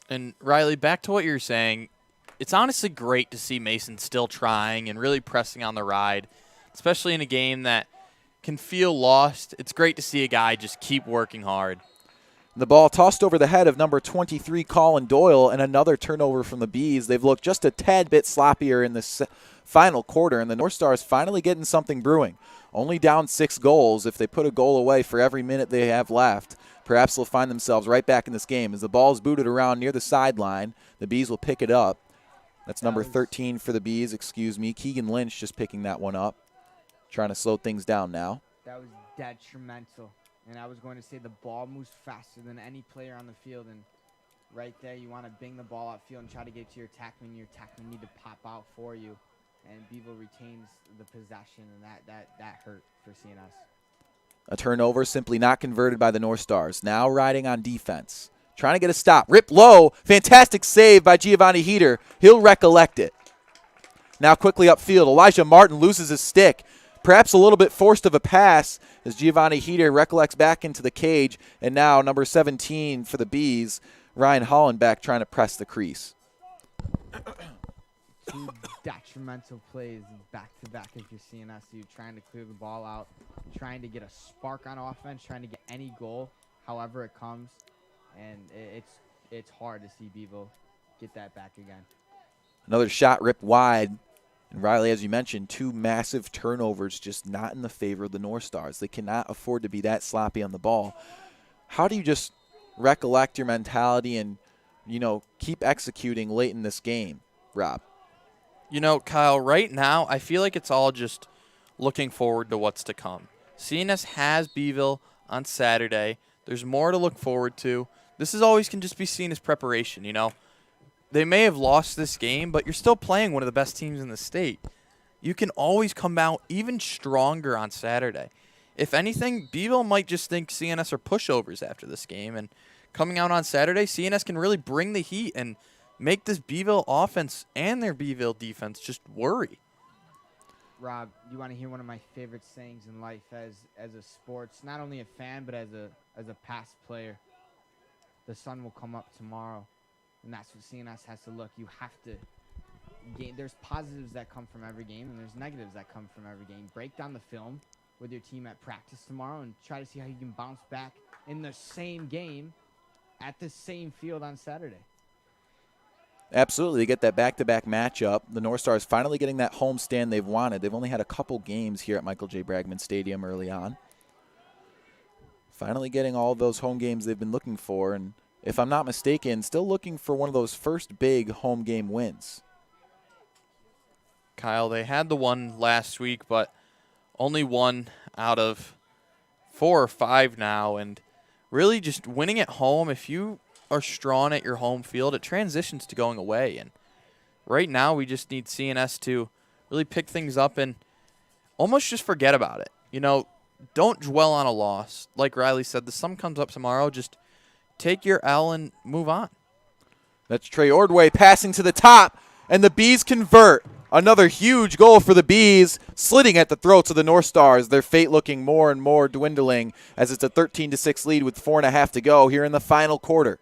And Riley, back to what you're saying, it's honestly great to see Mason still trying and really pressing on the ride, especially in a game that can feel lost. It's great to see a guy just keep working hard. The ball tossed over the head of number 23, Colin Doyle, and another turnover from the Bees. They've looked just a tad bit sloppier in this final quarter, and the North Stars finally getting something brewing. Only down 6 goals. If they put a goal away for every minute they have left, perhaps they'll find themselves right back in this game. As the ball's booted around near the sideline, the Bees will pick it up. That's number 13 for the Bees, excuse me. Keegan Lynch just picking that one up, trying to slow things down now. That was detrimental. And I was going to say the ball moves faster than any player on the field. And right there, you want to bing the ball outfield and try to get to your attackman. Your attackman need to pop out for you. And Bevo retains the possession, and that hurt for CNS. A turnover simply not converted by the North Stars. Now riding on defense. Trying to get a stop. Rip low. Fantastic save by Giovanni Heater. He'll recollect it. Now quickly upfield. Elijah Martin loses his stick. Perhaps a little bit forced of a pass as Giovanni Heater recollects back into the cage. And now number 17 for the Bees, Ryan Hollenbeck trying to press the crease. 2 detrimental plays back-to-back if you're CNS. You're trying to clear the ball out, trying to get a spark on offense, trying to get any goal, however it comes. And it's hard to see Bevo get that back again. Another shot ripped wide. And Riley, as you mentioned, 2 massive turnovers just not in the favor of the North Stars. They cannot afford to be that sloppy on the ball. How do you just recollect your mentality and, keep executing late in this game, Rob? Kyle, right now, I feel like it's all just looking forward to what's to come. CNS has Beeville on Saturday. There's more to look forward to. This is always can just be seen as preparation, you know. They may have lost this game, but you're still playing one of the best teams in the state. You can always come out even stronger on Saturday. If anything, Beeville might just think CNS are pushovers after this game, and coming out on Saturday, CNS can really bring the heat and make this Beeville offense and their Beeville defense just worry. Rob, you want to hear one of my favorite sayings in life as a sports, not only a fan, but as a past player? The sun will come up tomorrow, and that's what CNS has to look. You have to gain. There's positives that come from every game, and there's negatives that come from every game. Break down the film with your team at practice tomorrow and try to see how you can bounce back in the same game at the same field on Saturday. Absolutely. They get that back-to-back matchup. The North Stars finally getting that home stand they've wanted. They've only had a couple games here at Michael J. Bragman Stadium early on. Finally getting all of those home games they've been looking for, and if I'm not mistaken, still looking for one of those first big home game wins. Kyle, they had the one last week, but only one out of 4 or 5 now, and really just winning at home, if you are strong at your home field, it transitions to going away. And right now we just need CNS to really pick things up and almost just forget about it. You know, don't dwell on a loss. Like Riley said, the sun comes up tomorrow. Just take your L and move on. That's Trey Ordway passing to the top, and the Bees convert. Another huge goal for the Bees, slitting at the throats of the North Stars. Their fate looking more and more dwindling as it's a 13-6 lead with 4.5 to go here in the final quarter.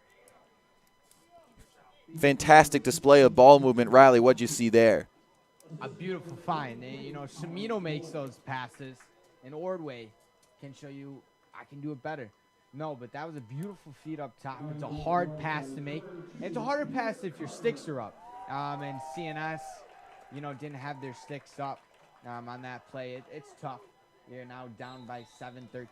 Fantastic display of ball movement. Riley, what'd you see there? A beautiful find. You know, Cimino makes those passes, and Ordway can show you, I can do it better. No, but that was a beautiful feed up top. It's a hard pass to make. It's a harder pass if your sticks are up. And CNS, you know, didn't have their sticks up on that play. It's tough. You're now down by 7, 13-6,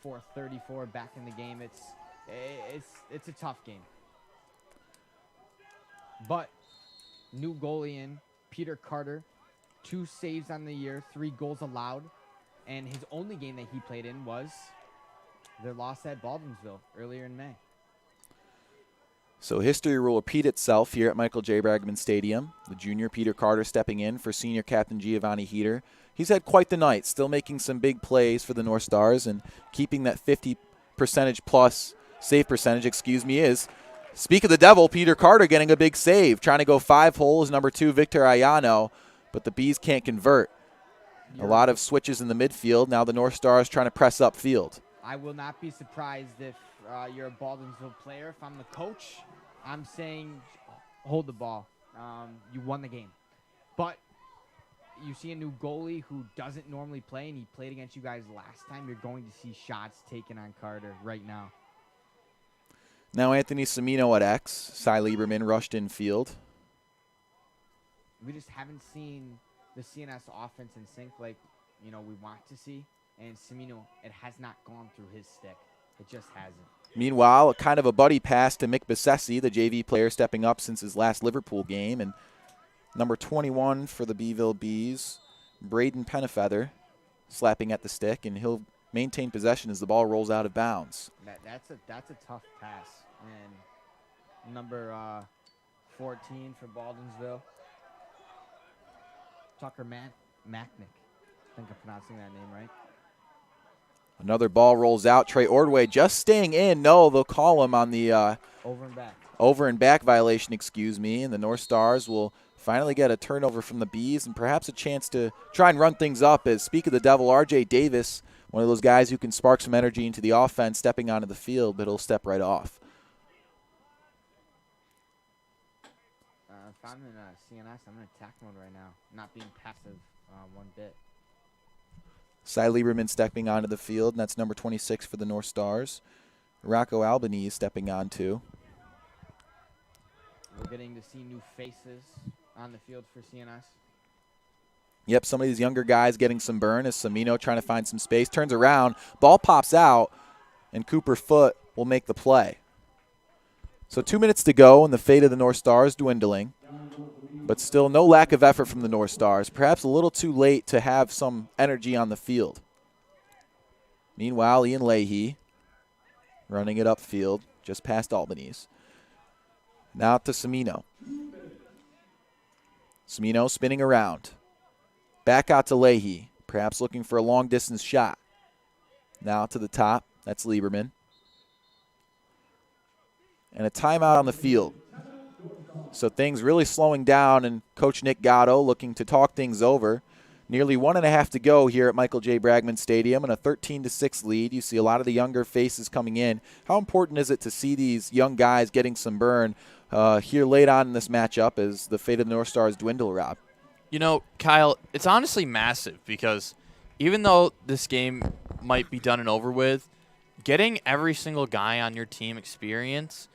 with 4:34 back in the game. It's a tough game. But new goalie in, Peter Carter, 2 saves on the year, 3 goals allowed, and his only game that he played in was their loss at Baldwinsville earlier in May. So history will repeat itself here at Michael J. Bragman Stadium. The junior Peter Carter stepping in for senior captain Giovanni Heater. He's had quite the night, still making some big plays for the North Stars and keeping that 50% plus save percentage, is. Speak of the devil, Peter Carter getting a big save, trying to go 5 holes, number 2, Victor Ayano, but the Bees can't convert. A lot of switches in the midfield. Now the North Stars trying to press upfield. I will not be surprised if you're a Baldwinsville player. If I'm the coach, I'm saying hold the ball. You won the game. But you see a new goalie who doesn't normally play, and he played against you guys last time. You're going to see shots taken on Carter right now. Now Anthony Cimino at X. Cy Lieberman rushed in field. We just haven't seen the CNS offense in sync like, you know, we want to see. And Cimino, it has not gone through his stick. It just hasn't. Meanwhile, kind of a buddy pass to Mick Besessi, the JV player stepping up since his last Liverpool game. And number 21 for the Beeville Bees, Braden Pennefeather, slapping at the stick, and he'll maintain possession as the ball rolls out of bounds. That's a tough pass. And number 14 for Baldwinsville, Tucker Macknick. I think I'm pronouncing that name right. Another ball rolls out. Trey Ordway just staying in. No, they'll call him on the over and back violation, and the North Stars will finally get a turnover from the Bees and perhaps a chance to try and run things up. As speak of the devil, R.J. Davis, one of those guys who can spark some energy into the offense, stepping onto the field, but he'll step right off. If I'm in CNS, I'm in attack mode right now, not being passive one bit. Cy Lieberman stepping onto the field, and that's number 26 for the North Stars. Rocco Albanese stepping on too. We're getting to see new faces on the field for CNS. Yep, some of these younger guys getting some burn as Cimino trying to find some space. Turns around, ball pops out, and Cooper Foote will make the play. So 2 minutes to go, and the fate of the North Stars dwindling. But still no lack of effort from the North Stars. Perhaps a little too late to have some energy on the field. Meanwhile, Ian Leahy running it upfield just past Albany's. Now to Cimino. Cimino spinning around. Back out to Leahy, perhaps looking for a long-distance shot. Now to the top. That's Lieberman. And a timeout on the field. So things really slowing down, and Coach Nick Gatto looking to talk things over. Nearly 1.5 to go here at Michael J. Bragman Stadium, and a 13-6 lead. You see a lot of the younger faces coming in. How important is it to see these young guys getting some burn here late on in this matchup as the fate of the North Stars dwindle, Rob? You know, Kyle, it's honestly massive because even though this game might be done and over with, getting every single guy on your team experience,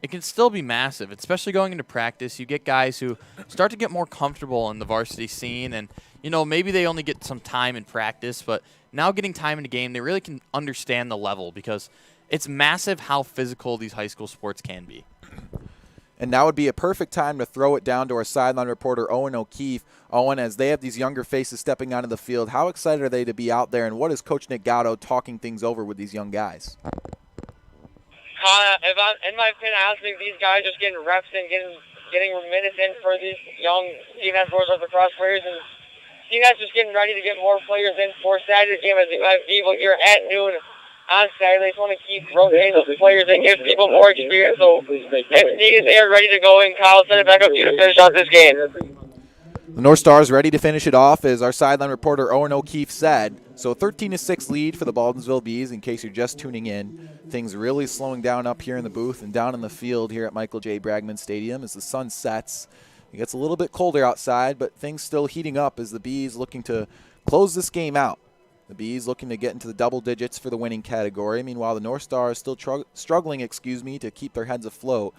it can still be massive, especially going into practice. You get guys who start to get more comfortable in the varsity scene, and, you know, maybe they only get some time in practice, but now getting time in the game, they really can understand the level because it's massive how physical these high school sports can be. And now would be a perfect time to throw it down to our sideline reporter, Owen O'Keefe. Owen, as they have these younger faces stepping onto the field, how excited are they to be out there, and what is Coach Nick Gatto talking things over with these young guys? In my opinion, I honestly think these guys just getting reps and getting minutes in for these young CNS boys of lacrosse players, and CNS just getting ready to get more players in for Saturday's game as people here at noon on Saturday. Just want to keep rotating those players and give people more experience. So if needed, they are ready to go, and Kyle send it back up to you to finish out this game. The North Stars ready to finish it off, as our sideline reporter Owen O'Keefe said. So a 13-6 lead for the Baldwinsville Bees, in case you're just tuning in. Things really slowing down up here in the booth and down in the field here at Michael J. Bragman Stadium as the sun sets. It gets a little bit colder outside, but things still heating up as the Bees looking to close this game out. The Bees looking to get into the double digits for the winning category. Meanwhile, the North Stars still struggling, to keep their heads afloat.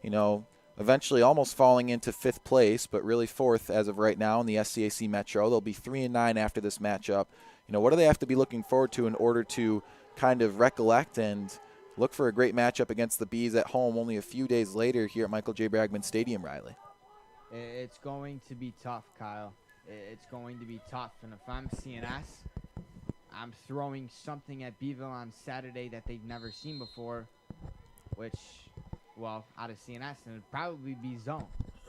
You know, eventually almost falling into 5th place, but really 4th as of right now in the SCAC Metro. They'll be 3-9 after this matchup. You know, what do they have to be looking forward to in order to kind of recollect and look for a great matchup against the Bees at home only a few days later here at Michael J. Bragman Stadium, Riley? It's going to be tough, Kyle. It's going to be tough. And if I'm CNS, I'm throwing something at Beeville on Saturday that they've never seen before, which, well, out of CNS, and it'd probably be zone.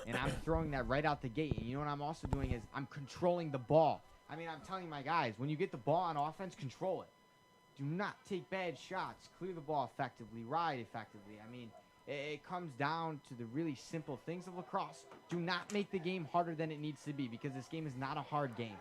And I'm throwing that right out the gate. And you know what I'm also doing is I'm controlling the ball. I mean, I'm telling my guys, when you get the ball on offense, control it. Do not take bad shots. Clear the ball effectively. Ride effectively. I mean, it comes down to the really simple things of lacrosse. Do not make the game harder than it needs to be, because this game is not a hard game.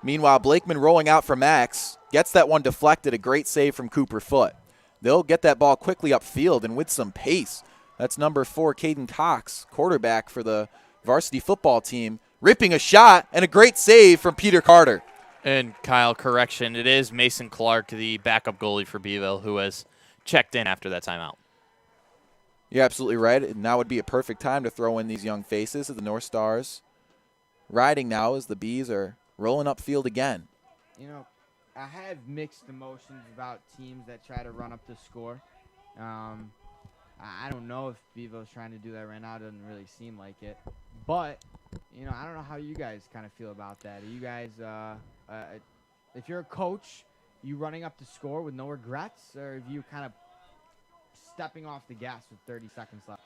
Meanwhile, Blakeman rolling out for Max. Gets that one deflected. A great save from Cooper Foote. They'll get that ball quickly upfield and with some pace. That's number 4, Caden Cox, quarterback for the varsity football team, ripping a shot and a great save from Peter Carter. And Kyle, correction, it is Mason Clark, the backup goalie for Beeville, who has checked in after that timeout. You're absolutely right. And now would be a perfect time to throw in these young faces of the North Stars. Riding now as the Bees are rolling upfield again. You know, I have mixed emotions about teams that try to run up the score. I don't know if Bevo's trying to do that right now. It doesn't really seem like it. But, you know, I don't know how you guys kind of feel about that. Are you guys, if you're a coach, you running up the score with no regrets, or are you kind of stepping off the gas with 30 seconds left?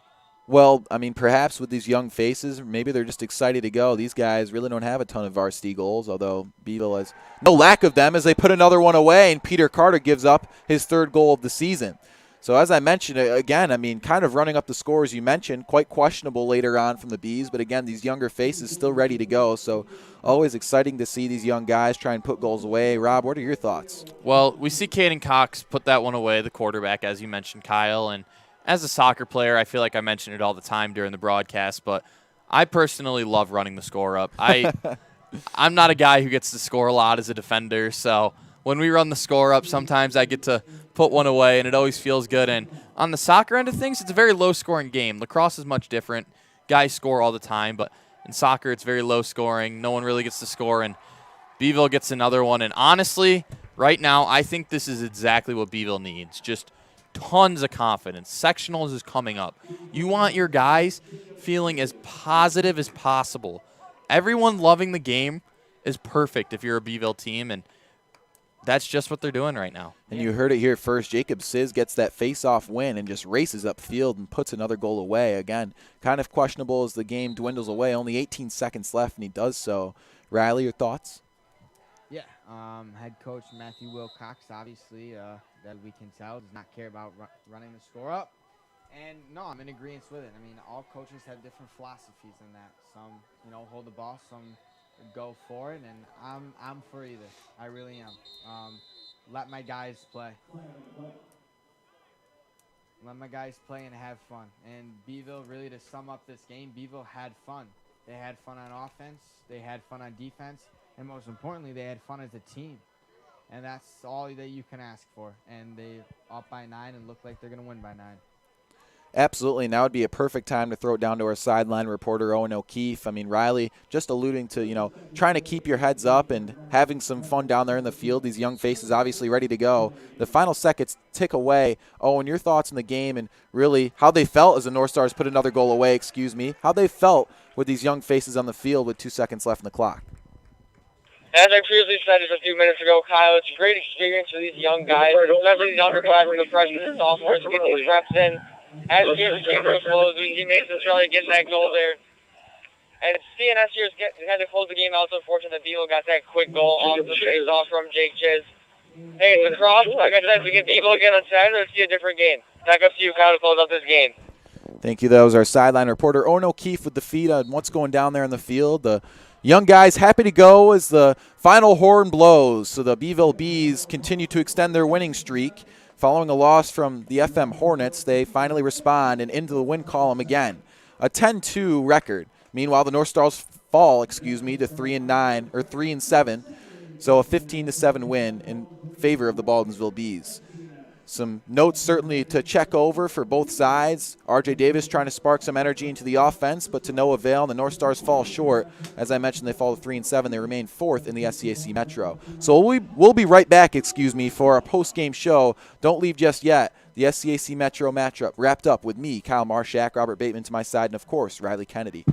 Well, I mean, perhaps with these young faces, maybe they're just excited to go. These guys really don't have a ton of varsity goals, although Beeville has no lack of them as they put another one away, and Peter Carter gives up his 3rd goal of the season. So as I mentioned, again, I mean, kind of running up the score, as you mentioned, quite questionable later on from the Bees. But again, these younger faces still ready to go. So always exciting to see these young guys try and put goals away. Rob, what are your thoughts? Well, we see Caden Cox put that one away, the quarterback, as you mentioned, Kyle. And as a soccer player, I feel like I mention it all the time during the broadcast, but I personally love running the score up. I'm not a guy who gets to score a lot as a defender, so when we run the score up, sometimes I get to put one away, and it always feels good. And on the soccer end of things, it's a very low-scoring game. Lacrosse is much different. Guys score all the time, but in soccer, it's very low-scoring. No one really gets to score, and Beeville gets another one. And honestly, right now, I think this is exactly what Beeville needs. Just tons of confidence. Sectionals is coming up. You want your guys feeling as positive as possible. Everyone loving the game is perfect if you're a Beeville team, and that's just what they're doing right now. And you heard it here first. Jacob Sizz gets that face-off win and just races upfield and puts another goal away. Again, kind of questionable as the game dwindles away. Only 18 seconds left, and he does so. Riley, your thoughts? Yeah, head coach Matthew Wilcox, obviously, that we can tell, does not care about running the score up. And no, I'm in agreement with it. I mean, all coaches have different philosophies in that. Some, hold the ball, some go for it, and I'm for either. I really am. Let my guys play. Let my guys play and have fun. And Beeville, really, to sum up this game, Beeville had fun. They had fun on offense. They had fun on defense. And most importantly, they had fun as a team. And that's all that you can ask for. And they up by 9 and look like they're going to win by 9. Absolutely. Now would be a perfect time to throw it down to our sideline reporter, Owen O'Keefe. I mean, Riley, just alluding to, trying to keep your heads up and having some fun down there in the field. These young faces obviously ready to go. The final seconds tick away. Owen, your thoughts on the game and really how they felt as the North Stars put another goal away, how they felt with these young faces on the field with 2 seconds left in the clock. As I previously said just a few minutes ago, Kyle, it's a great experience for these young guys, especially these underclassmen, the freshmen and sophomores, to get these reps in. As the game closes, we see Mason Australia getting that goal there. And CNS here had to close the game out. It's unfortunate that Beeville got that quick goal off the face-off from Jake Chiz. Hey, it's Lacrosse. Like I said, we get Beeville again on Saturday. Let's see a different game. Back up to you, Kyle, to close out this game. Thank you. That was our sideline reporter, Owen O'Keefe, with the feed on what's going down there in the field. The young guys happy to go as the final horn blows. So the Beeville Bees continue to extend their winning streak. Following a loss from the FM Hornets, they finally respond and into the win column again. A 10-2 record. Meanwhile, the North Stars fall, to 3-9 or 3-7. So a 15-7 win in favor of the Baldwinsville Bees. Some notes certainly to check over for both sides. R.J. Davis trying to spark some energy into the offense, but to no avail. And the North Stars fall short. As I mentioned, they fall to 3-7. They remain 4th in the SCAC Metro. So we'll be right back, for our post-game show. Don't leave just yet. The SCAC Metro matchup wrapped up with me, Kyle Marshak, Robert Bateman to my side, and of course, Riley Kennedy.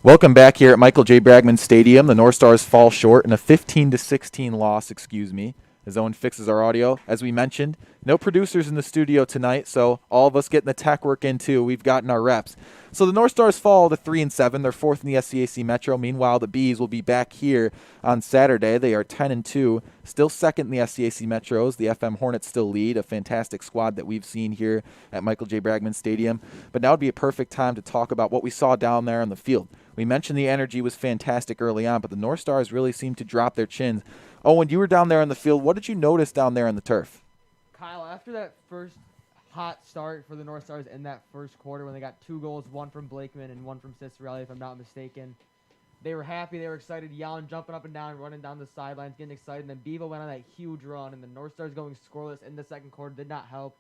Welcome back here at Michael J. Bragman Stadium. The North Stars fall short in a 15-16 loss, as Owen fixes our audio. As we mentioned, no producers in the studio tonight, so all of us getting the tech work in too. We've gotten our reps. So the North Stars fall to 3-7. They're fourth in the SCAC Metro. Meanwhile, the Bees will be back here on Saturday. They are 10-2, still second in the SCAC Metros. The FM Hornets still lead, a fantastic squad that we've seen here at Michael J. Bragman Stadium. But now would be a perfect time to talk about what we saw down there on the field. We mentioned the energy was fantastic early on, but the North Stars really seemed to drop their chins. Owen, you were down there on the field. What did you notice down there on the turf? Kyle, after that first hot start for the North Stars in that first quarter when they got 2 goals, one from Blakeman and one from Cicero-North, if I'm not mistaken, they were happy, they were excited, yelling, jumping up and down, running down the sidelines, getting excited. And then Bevo went on that huge run, and the North Stars going scoreless in the second quarter did not help.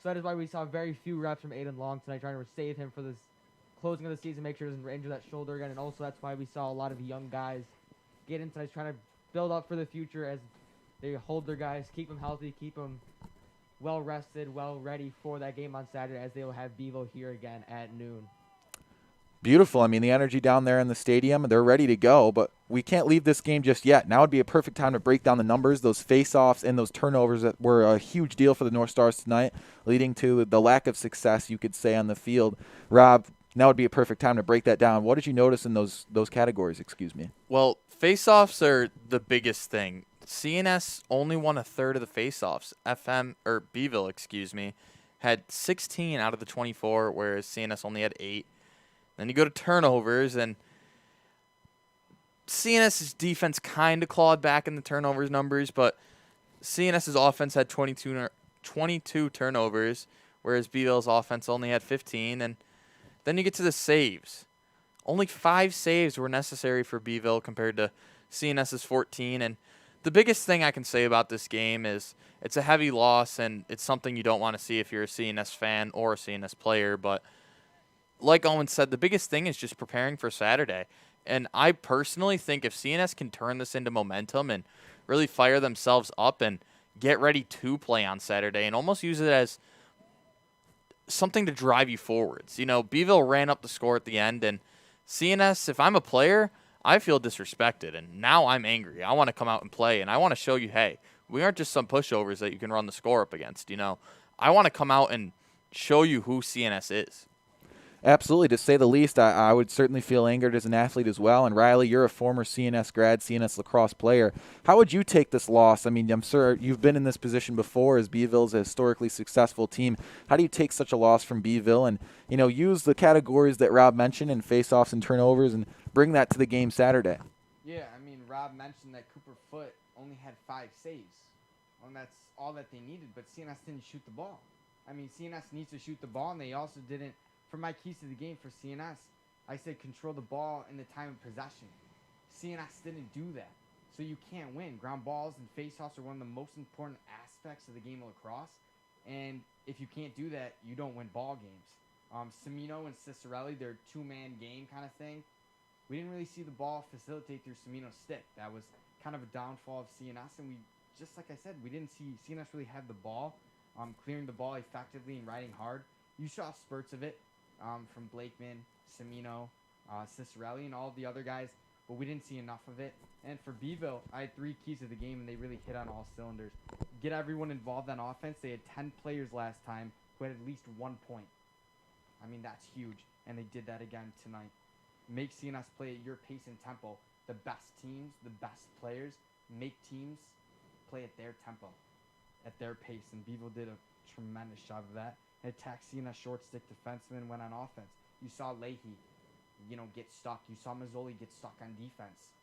So that is why we saw very few reps from Aiden Long tonight, trying to save him for this closing of the season, make sure he doesn't injure that shoulder again. And also that's why we saw a lot of young guys get in tonight, trying to build up for the future as they hold their guys, keep them healthy, keep them well rested, well ready for that game on Saturday, as they will have Bevo here again at noon. Beautiful. I mean, the energy down there in the stadium, they're ready to go, but we can't leave this game just yet. Now would be a perfect time to break down the numbers, those face-offs and those turnovers that were a huge deal for the North Stars tonight, leading to the lack of success, you could say, on the field. Rob, now would be a perfect time to break that down. What did you notice in those categories, Well, face-offs are the biggest thing. CNS only won a third of the face-offs. Beeville, had 16 out of the 24, whereas CNS only had 8. Then you go to turnovers, and CNS's defense kind of clawed back in the turnovers numbers, but CNS's offense had 22 turnovers, whereas Beeville's offense only had 15. And then you get to the saves. Only 5 saves were necessary for Beeville compared to CNS's 14. And the biggest thing I can say about this game is it's a heavy loss, and it's something you don't want to see if you're a CNS fan or a CNS player. But like Owen said, the biggest thing is just preparing for Saturday. And I personally think if CNS can turn this into momentum and really fire themselves up and get ready to play on Saturday and almost use it as something to drive you forwards. You know, Beeville ran up the score at the end, and CNS, if I'm a player, I feel disrespected, and now I'm angry. I want to come out and play, and I want to show you, hey, we aren't just some pushovers that you can run the score up against. You know, I want to come out and show you who CNS is. Absolutely. To say the least, I would certainly feel angered as an athlete as well. And Riley, you're a former CNS grad, CNS lacrosse player. How would you take this loss? I mean, I'm sure you've been in this position before as Beeville's a historically successful team. How do you take such a loss from Beeville and, use the categories that Rob mentioned and face-offs and turnovers and bring that to the game Saturday? Yeah, I mean, Rob mentioned that Cooper Foote only had 5 saves. Well, that's all that they needed, but CNS didn't shoot the ball. I mean, CNS needs to shoot the ball, and they also didn't. For my keys to the game for CNS, I said control the ball in the time of possession. CNS didn't do that, so you can't win. Ground balls and faceoffs are one of the most important aspects of the game of lacrosse, and if you can't do that, you don't win ball games. Semino and Cicero, they're two-man game kind of thing. We didn't really see the ball facilitate through Semino's stick. That was kind of a downfall of CNS, and just like I said, we didn't see CNS really have the ball, clearing the ball effectively and riding hard. You saw spurts of it. From Blakeman, Semino, Cicero, and all the other guys, but we didn't see enough of it. And for Beeville, I had 3 keys to the game, and they really hit on all cylinders. Get everyone involved on offense. They had 10 players last time who had at least 1 point. I mean, that's huge, and they did that again tonight. Make CNS play at your pace and tempo. The best teams, the best players, make teams play at their tempo, at their pace, and Beeville did a tremendous job of that. Attack CNS short stick defenseman went on offense. You saw Leahy, get stuck. You saw Mazzoli get stuck on defense.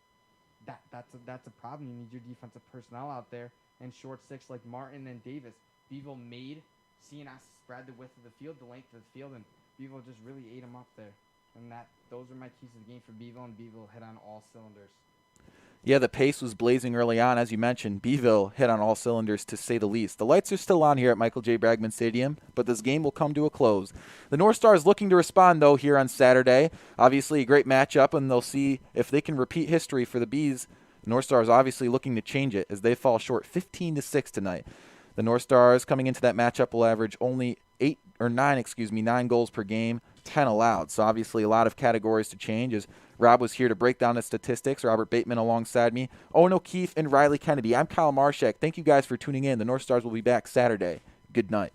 That's a problem. You need your defensive personnel out there and short sticks like Martin and Davis. Beeville made CNS spread the width of the field, the length of the field, and Beeville just really ate them up there. And those are my keys to the game for Beeville, and Beeville hit on all cylinders. Yeah, the pace was blazing early on. As you mentioned, Beeville hit on all cylinders, to say the least. The lights are still on here at Michael J. Bragman Stadium, but this game will come to a close. The North Stars looking to respond, though, here on Saturday. Obviously, a great matchup, and they'll see if they can repeat history for the Bees. The North Stars obviously looking to change it as they fall short 15-6 tonight. The North Stars coming into that matchup will average only 8 9 goals per game, 10 allowed. So obviously a lot of categories to change as Rob was here to break down the statistics. Robert Bateman alongside me, Owen O'Keefe and Riley Kennedy. I'm Kyle Marshak. Thank you guys for tuning in. The North Stars will be back Saturday. Good night.